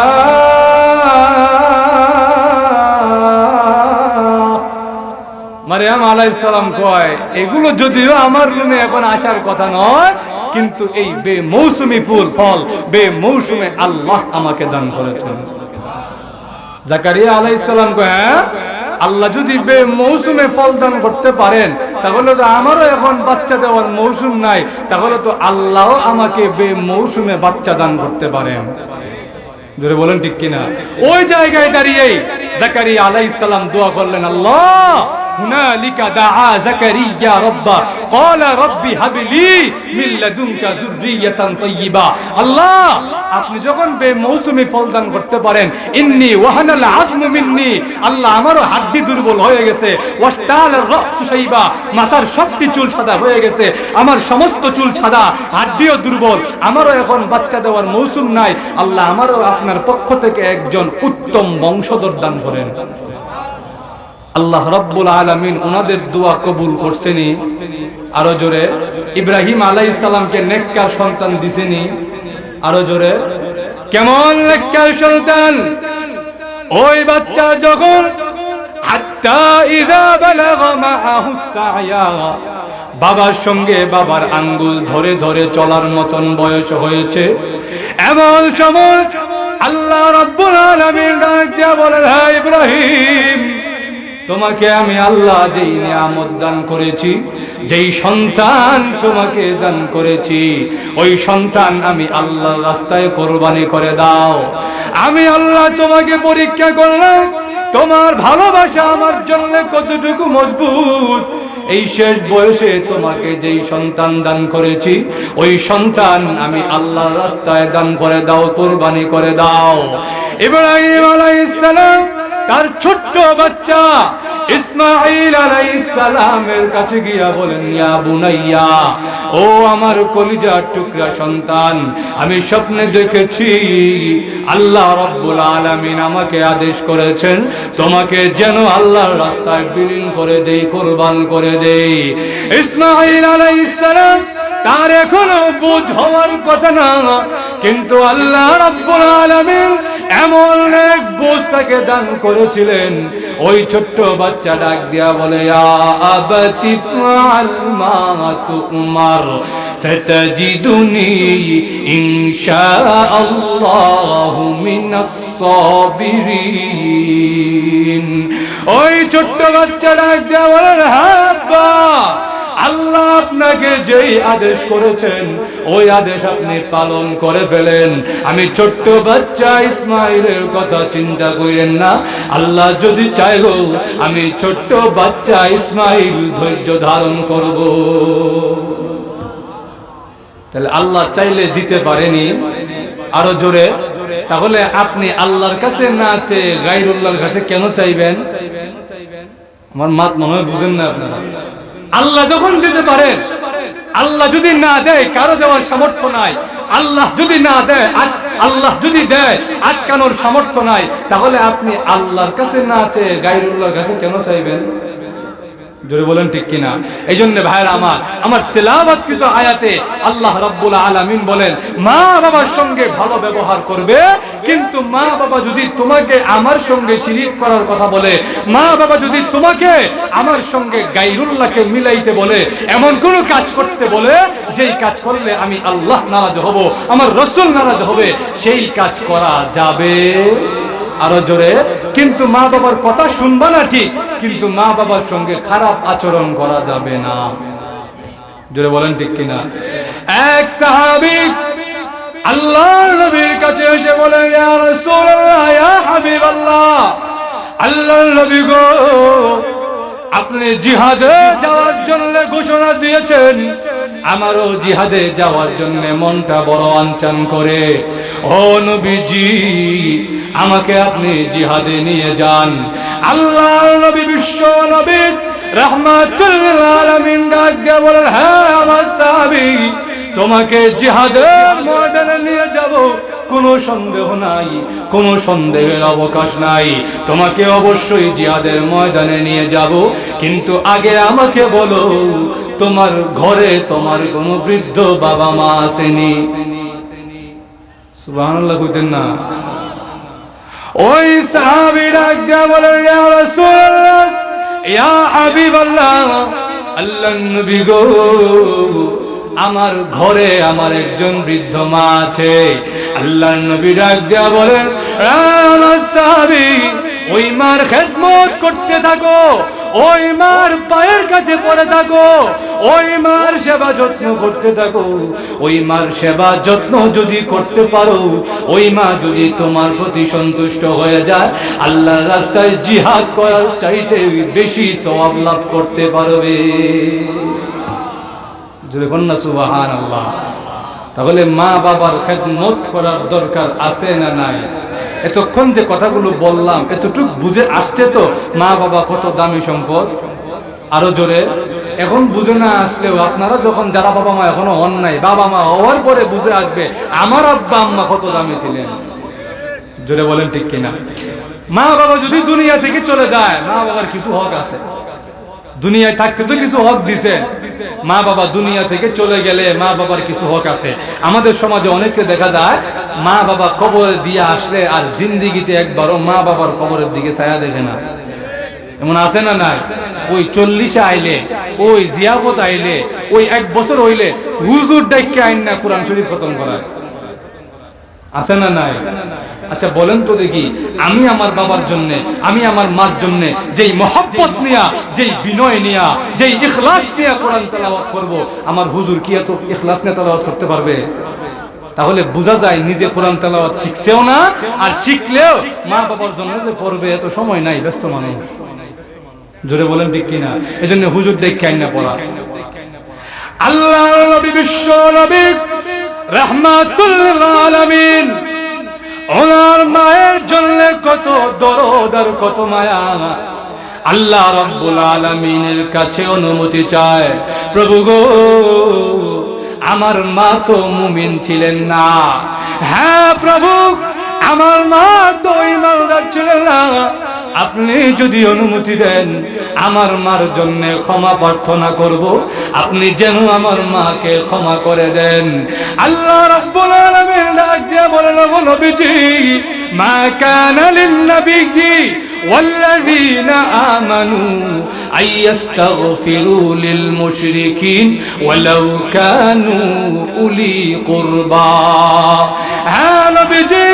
Speaker 1: মারিয়াম আলাইহিস সালাম কয়, এগুলো যদিও আমার রুমে এখন আসার কথা নয়, কিন্তু এই বেমৌসুমি ফল বেমৌসুমে আল্লাহ আমাকে দান করেছেন। জাকারিয়া আলাইহিস সালাম কয়, হ্যাঁ আল্লাহ যদি মৌসুমে ফল দান করতে পারেন, তাহলে তো আমারও এখন বাচ্চা দেওয়ার মৌসুম নাই, তাহলে তো আল্লাহ আমাকে মৌসুমে বাচ্চা দান করতে পারেন। জোরে বলেন ঠিক কিনা? ওই জায়গায় দাঁড়িয়েই জাকারিয়া আলাইহিস সালাম দোয়া করলেন, আল্লাহ হুনালিকা দাআ জাকারিয়া রাব্বা ক্বালা রাব্বি হাবলি মিন লাদুনকা যুররিয়াতান তাইয়্যিবা। আল্লাহ, আপনি যখন বেমৌসুমী ফল দান করতে পারেন, ইন্নী ওয়াহানাল আযমু মিন্নী, আল্লাহ আমারও হাড্ডি দুর্বল হয়ে গেছে, ওয়াশতাল রাসু শাইবা, মাথার সবটি চুল সাদা হয়ে গেছে, আমার সমস্ত চুল সাদা, হাড্ডিও দুর্বল, আমারও এখন বাচ্চা দেওয়ার মৌসুম নাই, আল্লাহ আমারও আপনার পক্ষ থেকে একজন উত্তম বংশধর দান করেন। আল্লাহ রাব্বুল আলামিন ওনাদের দোয়া কবুল করছেনি। আরো জোরে, ইব্রাহিম আলাইহিস সালামকে নেককার সন্তান দিছেনি। আরো জোরে, কেমন নেককার সন্তান? ওই বাচ্চা যখন হাত্তা ইযা বালাগা মাআহুস সায়া, বাবার সঙ্গে বাবার আঙ্গুল ধরে ধরে চলার মতন বয়স হয়েছে, এমন সময় আল্লাহ রাব্বুল আলামিন ডাক দিয়া বলেন, হে ইব্রাহিম, তোমাকে আমি আল্লাহ যেই নিয়ামত দান করেছি, যেই সন্তান তোমাকে দান করেছি, ওই সন্তান আমি আল্লাহর রাস্তায় কোরবানি করে দাও। আমি আল্লাহ তোমাকে পরীক্ষা করলাম, তোমার ভালোবাসা আমার জন্য কতটুকু মজবুত। এই শেষ বয়সে তোমাকে যেই সন্তান দান করেছি, ওই সন্তান আমি আল্লাহর রাস্তায় দান করে দাও, কোরবানি করে দাও। ইব্রাহিম আলাইহিস সালাম তার ছোট্ট বাচ্চা ইসমাঈল আলাইহিস সালামের কাছে গিয়া বলেন, ইয়া বুনাইয়া, ও আমার কলিজার টুকরা সন্তান, আমি স্বপ্নে দেখেছি আল্লাহ রাব্বুল আলামিন আমাকে আদেশ করেছেন তোমাকে যেন আল্লাহর রাস্তায় বিলীন করে দেই, কোরবান করে দেই। ইসমাঈল আলাইহিস সালাম তার এখনো বুঝ হওয়ার কথা না, কিন্তু আল্লাহ রাব্বুল আলামিন এমন এক বুঝ তাকে দান করেছিলেন। ওই ছোট্ট বাচ্চা ডাক দিয়া বলে, ইয়া আবাতি ফাল মা তুমার সাতাজিদুনি ইনশাআল্লাহু মিনাস সাবিরিন। ওই ছোট্ট বাচ্চা ডাক দিয়া বলে, হ্যাঁ আব্বা, আল্লাহ আপনাকে যেই আদেশ করেছেন ওই আদেশ আপনি পালন করে ফেলেন। আমি ছোট্ট বাচ্চা ইসমাইলের কথা চিন্তা করেন না, আল্লাহ যদি চাইলো আমি ছোট্ট বাচ্চা ইসমাইল ধৈর্য ধারণ করব। তাহলে আল্লাহ চাইলে দিতে পারেনি। আরো জোরে, তাহলে আপনি আল্লাহর কাছে না চেয়ে গায়রুল্লাহর কাছে কেন চাইবেন? আমার মাত মনে হয় বুঝেন না আপনারা। আল্লাহ যখন দিতে পারেন, আল্লাহ যদি না দেয় কারো দেওয়ার সামর্থ্য নাই, আল্লাহ যদি না দেয়, আল্লাহ যদি দেয় আটকানোর সামর্থ্য নাই, তাহলে আপনি আল্লাহর কাছে না চেয়ে গায়রুল্লাহর কাছে কেন চাইবেন? জোরে বলেন ঠিক কিনা? এই জন্য ভাইরা আমার তেলাওয়াতকৃত আয়াতে আল্লাহ রাব্বুল আলামিন বলেন, মা বাবার সঙ্গে ভালো ব্যবহার করবে, কিন্তু মা বাবা যদি তোমাকে আমার সঙ্গে শিরিক করার কথা বলে, মা বাবা যদি তোমাকে আমার সঙ্গে গায়রুল্লাহকে মিলাইতে বলে, এমন কোন কাজ করতে বলে যেই কাজ করলে আমি আল্লাহ নারাজ হব, আমার রাসূল নারাজ হবে, সেই কাজ করা যাবে। আরো জোরে, কিন্তু মা বাবার কথা শুনবা না ঠিক, কিন্তু মা বাবার সঙ্গে খারাপ আচরণ করা যাবে না। জোরে বলেন ঠিক কিনা? এক সাহাবী আল্লাহর নবীর কাছে এসে বলেন, ইয়া রাসূলুল্লাহ, ইয়া হাবিবাল্লাহ, আল্লাহর নবী গো, আপনি জিহাদে যাওয়ার জন্য ঘোষণা দিয়েছেন, আমারও জিহাদে যাওয়ার জন্য মনটা বড় আনচান করে। ও নবীজি, আমাকে আপনি জিহাদে নিয়ে যান। আল্লাহর নবী, বিশ্ব নবী রাহমাতুল লিল আলামিন ডাক দিয়ে বলেন, হ্যাঁ আমার সাহাবী, তোমাকে জিহাদের ময়দানে নিয়ে যাব, কোনো সন্দেহ নাই, কোনো সন্দেহের অবকাশ নাই, তোমাকে অবশ্যই জিহাদের ময়দানে নিয়ে যাব, কিন্তু আগে আমাকে বলো, তোমার ঘরে তোমার কোনো বৃদ্ধ বাবা মা আসেনি? সুবহানাল্লাহ কইতেন না? ওই সাহাবী ডাক দিয়া বলেন, ইয়া রাসূলুল্লাহ, ইয়া হাবিবাল্লাহ, আল্লাহর নবী গো, আমার ঘরে আমার একজন বৃদ্ধ মা আছে। আল্লাহর নবী ডাক দিয়া বলেন, আমার সাহাবী, ওই মার খেদমত করতে থাকো, ওই মার পায়ের কাছে পড়ে থাকো, ওই মার সেবা যত্ন করতে থাকো। ওই মার সেবা যত্ন যদি করতে পারো, ওই মা যদি তোমার প্রতি সন্তুষ্ট হয়ে যায়, আল্লাহর রাস্তায় জিহাদ করার চাইতে বেশি সওয়াব লাভ করতে পারবে। জোরে কন্যা সুবহানাল্লাহ। তাহলে মা বাবার খেদমত করার দরকার আছে না নাই? এতক্ষণ যে কথাগুলো বললাম এতটুক বুঝে আসছে তো মা বাবা কত দামি সম্পদ? আরো জোরে। এখন বুঝে না আসলেও আপনারা যখন যারা বাবা মা এখনো হন নাই, বাবা মা হওয়ার পরে বুঝে আসবে আমার আব্বা আম্মা কত দামি ছিলেন। জোরে বলেন ঠিক কিনা? মা বাবা যদি দুনিয়া থেকে চলে যায়, মা বাবার কিছু হক আছে। দুনিয়ায় থাকতে তো কিছু হক দিছে, মা বাবা দুনিয়া থেকে চলে গেলে মা বাবার কিছু হক আছে। আমাদের সমাজে অনেকে দেখা যায় মা বাবা কবরে দিয়ে আসলে আর জিন্দিগিতে একবারও মা বাবার কবরের দিকে ছায়া দেখে না। এমন আছে না নাই? ওই 40-এ আইলে, ওই জিয়াফত আইলে, ওই 1 বছর হইলে হুজুর ডাইকে আইন না কোরআন শরীফ খতম করায়। আছে না নাই? আচ্ছা বলেন তো দেখি, আমি আমার বাবার জন্য, আমি আমার মার জন্য যেই মহব্বত নিয়া, যেই বিনয় নিয়া, যেই ইখলাস নিয়া কোরআন তেলাওয়াত করব, আমার হুজুর কি এত ইখলাস নিয়ে তেলাওয়াত করতে পারবে? তাহলে বোঝা যায় নিজে কোরআন তেলাওয়াত শিখছেও না, আর শিখলেও মা বাবার জন্য যে পড়বে এত সময় নাই, ব্যস্ত মানুষ। জোরে বলেন ঠিক কিনা? এজন্য হুজুর দেখে আইন না পড়া। আল্লাহর নবী, বিশ্ব নবী রাহমাতুল লিল আলামিন, ওনার মায়ের জন্য কত দরদ আর কত মায়া। আল্লাহ রাব্বুল আলামিনের কাছে অনুমতি চায়, প্রভু গো আমার মা তো মুমিন ছিলেন না। হ্যাঁ প্রভু, আমার মা তো ঈমানদার ছিলেন না। আপনি যদি অনুমতি দেন আমার মার জন্য ক্ষমা প্রার্থনা করব, আপনি যেন আমার মাকে ক্ষমা করে দেন। আল্লাহ রাব্বুল আলামিন ডাক দিয়ে বলেন, ও নবীজি, মা কানা লিন নবিয়্যি والذين آمنوا أن يستغفروا للمشركين ولو كانوا أولي قربى। হ্যাঁ নবীজি,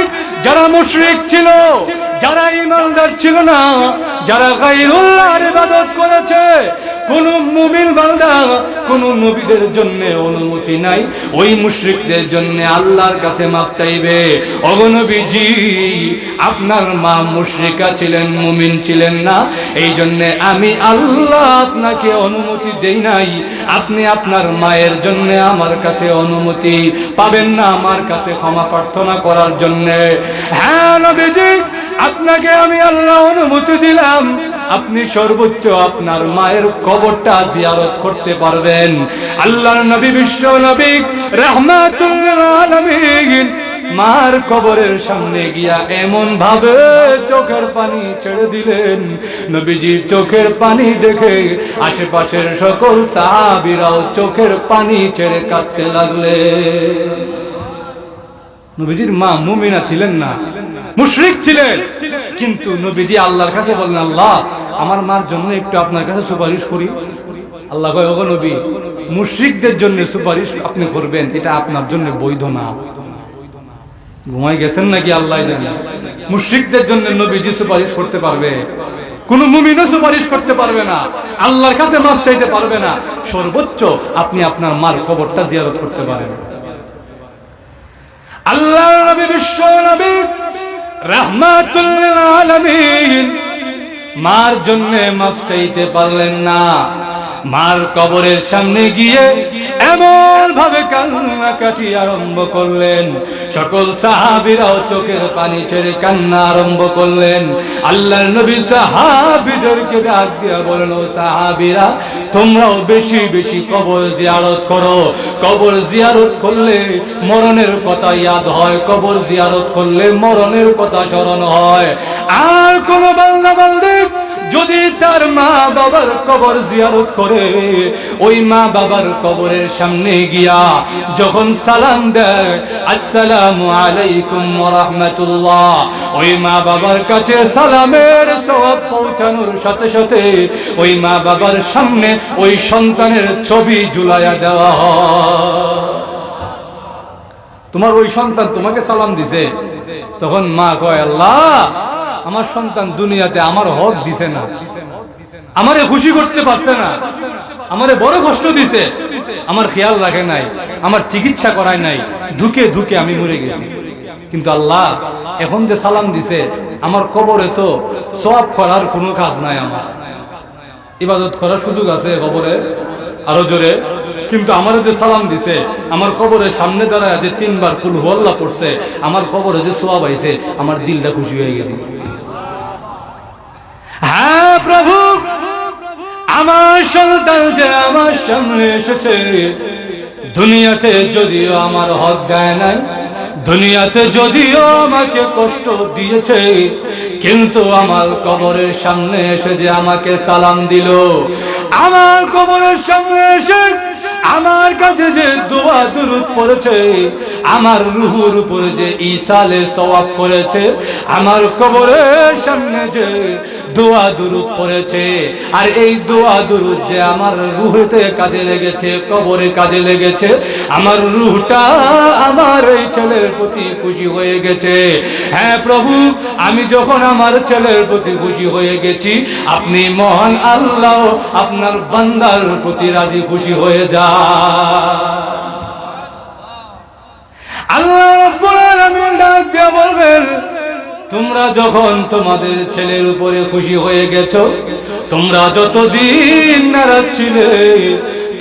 Speaker 1: যারা মুশরিক ছিল, যারা ঈমানদার ছিল না, যারা গায়রুল্লাহর ইবাদত করেছে, কোন মুমিন বান্দা কোন নবীদের জন্য অনুমতি নাই ওই মুশরিকদের জন্য আল্লাহর কাছে মাফ চাইবে। ওগো নবীজি, আপনার মা মুশরিকা ছিলেন, মুমিন ছিলেন না, এই জন্য আমি আল্লাহ আপনাকে অনুমতি দেই নাই। আপনি আপনার মায়ের জন্য আমার কাছে অনুমতি পাবেন না আমার কাছে ক্ষমা প্রার্থনা করার জন্য। হ্যাঁ নবীজি, আপনাকে আমি আল্লাহ অনুমতি দিলাম, আপনি সর্বোচ্চ আপনার মায়ের কবরটা জিয়ারত করতে পারবেন। আল্লাহর নবী, বিশ্ব নবী রাহমাতুল লিল আলামিন মার কবরের সামনে গিয়া এমন ভাবে চোখের পানি ছেড়ে দিলেন, নবীজির চোখের পানি দেখে আশেপাশের সকল সাহাবীরাও চোখের পানি ছেড়ে কাঁদতে লাগলেন। নবীজির মা মুমিনা ছিলেন না, মুশরিক ছিলেন, কিন্তু নবীজি আল্লাহর কাছে বললেন, আল্লাহ আমার মার জন্য একটু আপনার কাছে সুপারিশ করি। আল্লাহ কয়, ওগো নবী, মুশরিকদের জন্য সুপারিশ আপনি করবেন, এটা আপনার জন্য বৈধ না। ঘুমাই গেছেন নাকি আল্লাহ জানে। মুশরিকদের জন্য নবীজি সুপারিশ করতে পারবে? কোন মুমিনও সুপারিশ করতে পারবে না, আল্লাহর কাছে মাফ চাইতে পারবে না। সর্বোচ্চ আপনি আপনার মার কবরটা জিয়ারত করতে পারেন। আল্লাহর নবী, বিশ্ব নবী রাহমাতুল লিল আলামিন মার জন্য মাফ চাইতে পারলেন না। মার কবরের সামনে গিয়ে এমন ভাবে কান্নাকাটি আরম্ভ করলেন, সকল সাহাবীরাও চোখের পানি ছেড়ে কান্না আরম্ভ করলেন। আল্লাহর নবী সাহাবীদেরকে ডাক দিয়ে বলেন, ও সাহাবীরা, তোমরাও বেশি বেশি কবর জিয়ারত করো। কবর জিয়ারত করলে মরণের কথা ইয়াদ হয়, কবর জিয়ারত করলে মরণের কথা স্মরণ হয়। আর কোন বান্দা বান্দি যদি তার মা বাবার কবর জিয়ারত করে, ওই মা বাবার কবরের সামনে গিয়া যখন সালাম দেয়, আসসালামু আলাইকুম ওয়া রাহমাতুল্লাহ, ওই মা বাবার কাছে সালামের সওয়াব পৌঁছানোর সাথে সাথে ওই মা বাবার সামনে ওই সন্তানের ছবি ঝুলাইয়া দেওয়া হয়। তোমার ওই সন্তান তোমাকে সালাম দিছে, তখন মা কয়, আল্লাহ আমার সন্তান দুনিয়াতে আমার হক দিছে না, আমারে খুশি করতে পারছে না, আমারে বড় কষ্ট দিছে, আমার খেয়াল রাখে নাই, আমার চিকিৎসা করায় নাই, ধুকে ধুকে আমি মরে গেছি। কিন্তু আল্লাহ এখন যে সালাম দিছে, আমার কবরে তো সওয়াব করার কোনো কাজ নাই, আমার ইবাদত করার সুযোগ আছে কবরে আরো জোরে। কিন্তু আমার যে সালাম দিছে, আমার কবরের সামনে দাঁড়ায় যে 3 বার কুল হুয়াল্লাহ পড়ছে, আমার কবরে যে সওয়াব আইছে, আমার দিলটা খুশি হয়ে গেছে। হ্যাঁ প্রভু, আমার সন্তান যে আমার সামনে এসেছে, দুনিয়াতে যদিও আমার হক দেয় নাই, দুনিয়াতে যদিও আমাকে কষ্ট দিয়েছে, কিন্তু আমার কবরের সামনে এসে যে আমাকে সালাম দিল, আমার কবরের সামনে এসে আমার কাছে যে দোয়া দুরূদ পড়েছে, আমার রূহের উপরে যে ইসালে সওয়াব করেছে, আমার কবরের সামনে যে দোয়া দুরূদ পড়েছে, আর এই দোয়া দুরূদ যে আমার রূহেতে কাজে লেগেছে, কবরে কাজে লেগেছে, আমার রূহটা আমার এই ছেলের প্রতি খুশি হয়ে গেছে। হ্যাঁ প্রভু, আমি যখন আমার ছেলের প্রতি খুশি হয়ে গেছি, আপনি মহান আল্লাহ আপনার বান্দার প্রতি রাজি খুশি হয়ে যায়। আল্লাহ রাব্বুল আলামিন ডাক দিয়ে বলবেন, তোমরা যখন তোমাদের ছেলের উপরে খুশি হয়ে গেছো, তোমরা যতদিন নারাজ ছিলে,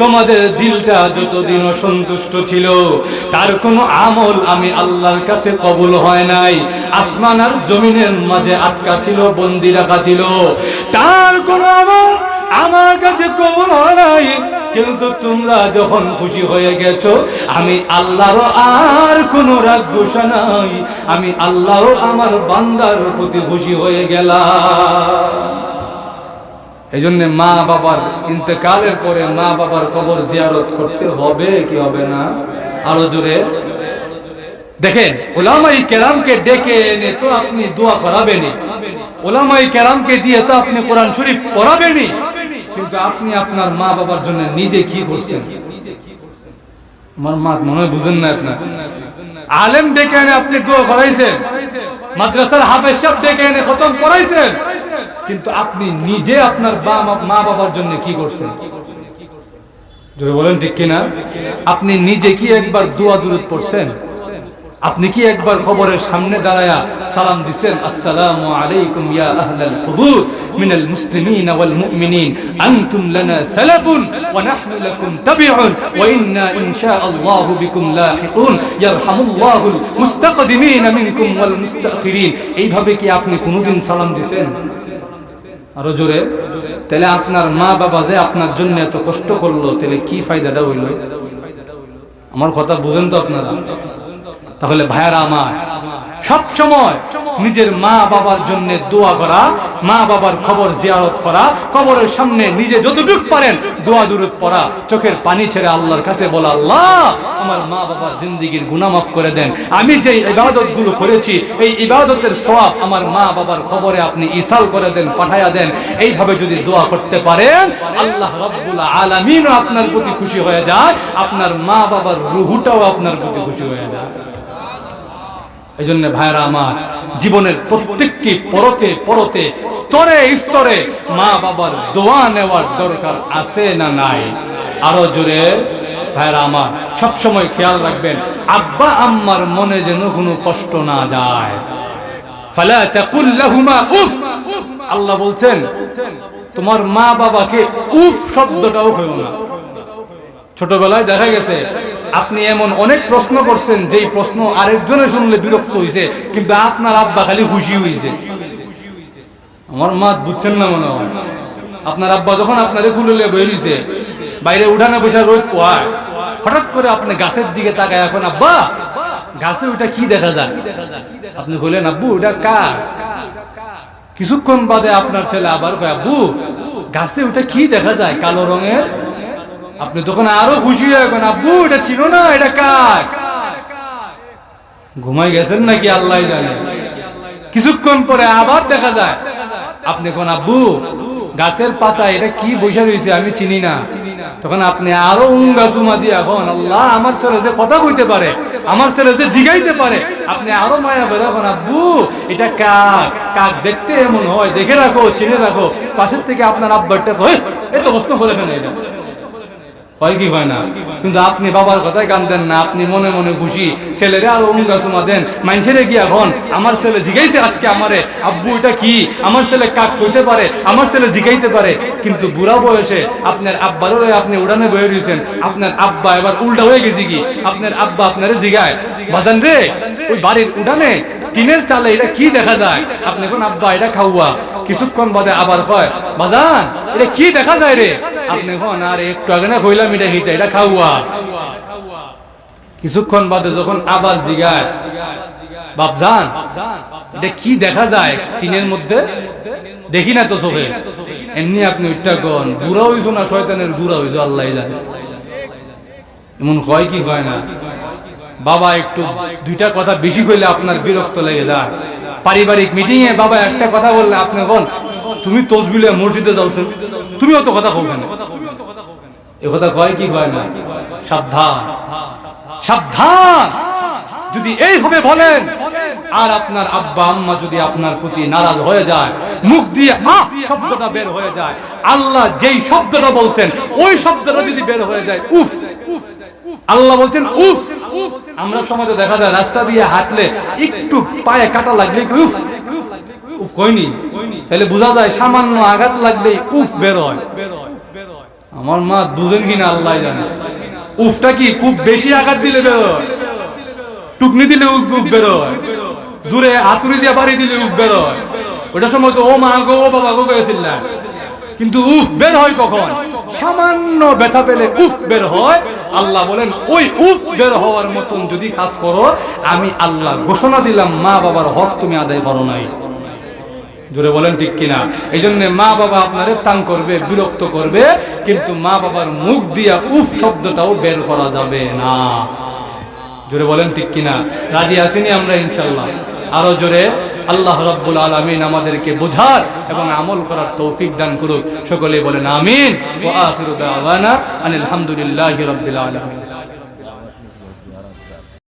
Speaker 1: তোমাদের দিলটা যতদিন অসন্তুষ্ট ছিল, তার কোনো আমল আমি আল্লাহর কাছে কবুল হয় নাই, আসমান আর জমিনের মাঝে আটকা ছিল, বন্দি রাখা ছিল, তার কোনো আমল আমার কাছে কবুল হয় নাই। কিন্তু তোমরা যখন খুশি হয়ে গেছো, আমি আল্লাহর আর কোনো রাগ গোসা নাই, আমি আল্লাহ আমার বান্দার প্রতি খুশি হয়ে গেলাম। এই জন্য মা বাবার ইন্তেকালের পরে মা বাবার কবর জিয়ারত করতে হবে কি হবে না? আরো জোরে দেখেন, উলামায়ে কেরামকে ডেকে এনে তো আপনি দোয়া করাবেনই, উলামায়ে কেরামকে দিয়ে তো আপনি কোরআন শরীফ পড়াবেনই, কিন্তু আপনি আপনার মা বাবার জন্য নিজে কি করছেন? আমার মা মনে হয় বুঝেন না। আপনার আলেম ডেকে এনে আপনি দোয়া করাইছেন, মাদ্রাসার হাফেজ সাহেব ডেকে এনে খতম করাইছেন, কিন্তু আপনি নিজে আপনার মা বাবার জন্য কি করছেন? যদি বলেন ঠিক কিনা? আপনি নিজে কি একবার দোয়া দুরূদ পড়ছেন? আপনি কি একবার কবরের সামনে দাঁড়ায়া সালাম দিবেন, আসসালামু আলাইকুম ইয়া আহলাল কুবুর মিনাল মুসলিমিন ওয়াল মুমিনিন, আনতুম লানা সালাফুন ওয়া নাহনু লাকুম তাবিউন ওয়া ইন্না ইনশাআল্লাহু বিকুম লাহিকুন ইয়ারহামুল্লাহুল মুস্তাকদিমিন মিনকুম ওয়াল মুস্তাখিরিন। এইভাবে কি আপনি কোনোদিন সালাম দিবেন? আরো জোরে। তাহলে আপনার মা বাবা যে আপনার জন্য এত কষ্ট করলো, তাহলে কি ফায়দাটা হইল? আমার কথা বুঝেন তো আপনারা? তাহলে ভাইয়ারা আমার, সব সময় নিজের মা বাবার জন্য দোয়া করা, মা বাবার কবর জিয়ারত করা, কবরের সামনে নিজে যতটুকু পারেন দোয়া দুরূদ পড়া, চোখের পানি ছেড়ে আল্লাহর কাছে বলা, আল্লাহ আমার মা বাবার জিন্দেগীর গুনাহ মাফ করে দেন, আমি যে ইবাদত গুলো করেছি এই ইবাদতের সওয়াব আমার মা বাবার কবরে আপনি ইসাল করে দেন, পাঠায়া দেন। এইভাবে যদি দোয়া করতে পারেন, আল্লাহ রাব্বুল আলামিন আপনার প্রতি খুশি হয়ে যায়, আপনার মা বাবার রূহটাও আপনার প্রতি খুশি হয়ে যায়। এই জন্য ভাইরা আমার, জীবনের প্রত্যেকটি পরতে পরতে স্তরে স্তরে মা বাবার দোয়া নেওয়ার দরকার আছে না নাই? আরো জোরে ভাইরা আমার, সব সময় খেয়াল রাখবেন আব্বা আম্মার মনে যেন কোনো কষ্ট না যায়। ফালা তাকুল লাহুমা উফ, আল্লাহ বলছেন তোমার মা বাবাকে উফ শব্দটাও কইও না। ছোটবেলায় দেখা গেছে আপনি এমন অনেক প্রশ্ন করছেন যেই প্রশ্ন আরেকজনে শুনলে বিরক্ত হইছে, কিন্তু আপনার আব্বা খালি খুশি হইছে। আমার মা বুঝছেন না মনে হয়। আপনার আব্বা যখন আপনারে কুলে বই লইছে, বাইরে উঠানে বসে রোদ পোহায়, হঠাৎ করে আপনি গাছের দিকে তাকায়, এখন আব্বা গাছে ওটা কি দেখা যায়? আপনি বললেন আব্বু ওটা কার? কিছুক্ষণ বাদে আপনার ছেলে আবার কয় আব্বু গাছে ওটা কি দেখা যায় কালো রঙের? আপনি তখন আরো খুশি হয়ে গেলেন, আব্বু এটা ছিল না, এটা কার? ঘুমাই গেছেন নাকি আল্লাহ জানে। কিছুক্ষণ পরে আবার দেখা যায়, আপনি কোন আব্বু গাছের পাতা এটা কি বসে রয়েছে আমি চিনি না, তখন আপনি আরো উঙ্গা চুমা দিয়ে এখন আল্লাহ আমার ছেলে যে কথা কইতে পারে, আমার ছেলে যে জিগাইতে পারে, আপনি আরো মায়া বের এখন আব্বু এটা কাক, কাক দেখতে এমন হয়, দেখে রাখো, চিনে রাখো। পাশের থেকে আপনার আব্বারটা এত প্রশ্ন করে ফেলে, এটা হয় কি হয় না? কিন্তু আপনি বাবার কথায় গান দেন না, আপনি মনে মনে খুশি, ছেলেরা আরো উঙ্গা চুমা দেন। মানুষের কি এখন আমার ছেলে জিগাইছে আজকে আমারে আব্বু এটা কি, আমার ছেলে কাক কইতে পারে, আমার ছেলে জিগাইতে পারে। কিন্তু বুড়া বয়সে আপনার আব্বারও আপনি উড়ানে বয়ে রয়েছেন, আপনার আব্বা এবার উল্টা হয়ে গেছে কি, আপনার আব্বা আপনারে জিগায় বাজান রে ওই বাড়ির উড়ানে টিনের চালে এটা কি দেখা যায়, আপনি কোন আব্বা এটা খাওয়া, কিছুক্ষণ বাদে আবার কয় বাজান এটা কি দেখা যায় রে, আপনি কোন আর একটু আগে না কইলাম এটা হিটা, এটা খাওয়া। কিছুক্ষণ বাদে যখন আবার জিগায় বাপজান এটা কি দেখা যায় টিনের মধ্যে, দেখি না তো চোখে, এমনি আপনি ওইটা কোন বুড়া হইছো না শয়তানের গুড়া হইছো আল্লাহ জানে। এমন হয় কি হয় না? বাবা একটু দুইটা কথা বেশি কইলে আপনার বিরক্ত লেগে যায়। পারিবারিক মিটিং এ বাবা একটা কথা বললে আপনি কোন তুমি তসবিলে মসজিদে যাওছেন, তুমি অত কথা কও কেন? এ কথা কয় কি কয় না? সাবধান সাবধান, যদি এইভাবে বলেন আর আপনার আব্বা আম্মা যদি আপনার প্রতি নারাজ হয়ে যায়, মুখ দিয়ে শব্দটা বের হয়ে যায়, আল্লাহ যেই শব্দটা বলছেন ওই শব্দটা যদি বের হয়ে যায়, উফ, আল্লাহ বলছেন উফ। আমরা সমাজে দেখা যায় রাস্তা দিয়ে হাঁটলে একটু পায়ে কাটা লাগলে উফ উফ কইনি, তাহলে বোঝা যায় সামান্য আঘাত লাগলেই উফ বের হয়। আমার মা বুঝেন কিনা আল্লাহ জানে। উফটা কি খুব বেশি আঘাত দিলে বের হয়, টুকনি দিলে উফ উফ বের হয়, জোরে হাতুড়ি দিয়ে বাড়ি দিলে উফ বের হয়। ওটার সময় তো ও মা গো ও বাবা গো করেছিল না, কিন্তু উফ বের হয় কখন? সামান্য ব্যথা পেলে উফ বের হয়। আল্লাহ বলেন ওই উফ বের হওয়ার মতন যদি কাজ করো, আমি আল্লাহ ঘোষণা দিলাম মা বাবার হক তুমি আদায় করো নাই। জোরে বলেন ঠিক কিনা? এই জন্য মা বাবা আপনারে তাং করবে, বিরক্ত করবে, কিন্তু মা বাবার মুখ দিয়া উফ শব্দটাও বের করা যাবে না। জোরে বলেন ঠিক কিনা? রাজি আসিনি আমরা ইনশাআল্লাহ? আরো জোরে আল্লাহ রাব্বুল আলামিন আমাদেরকে বোঝার এবং আমল করার তৌফিক দান করুক। সকলে বলেন আমিন। ওয়া আখিরু দাওয়ানা আনিল হামদুলিল্লাহি রাব্বিল আলামিন।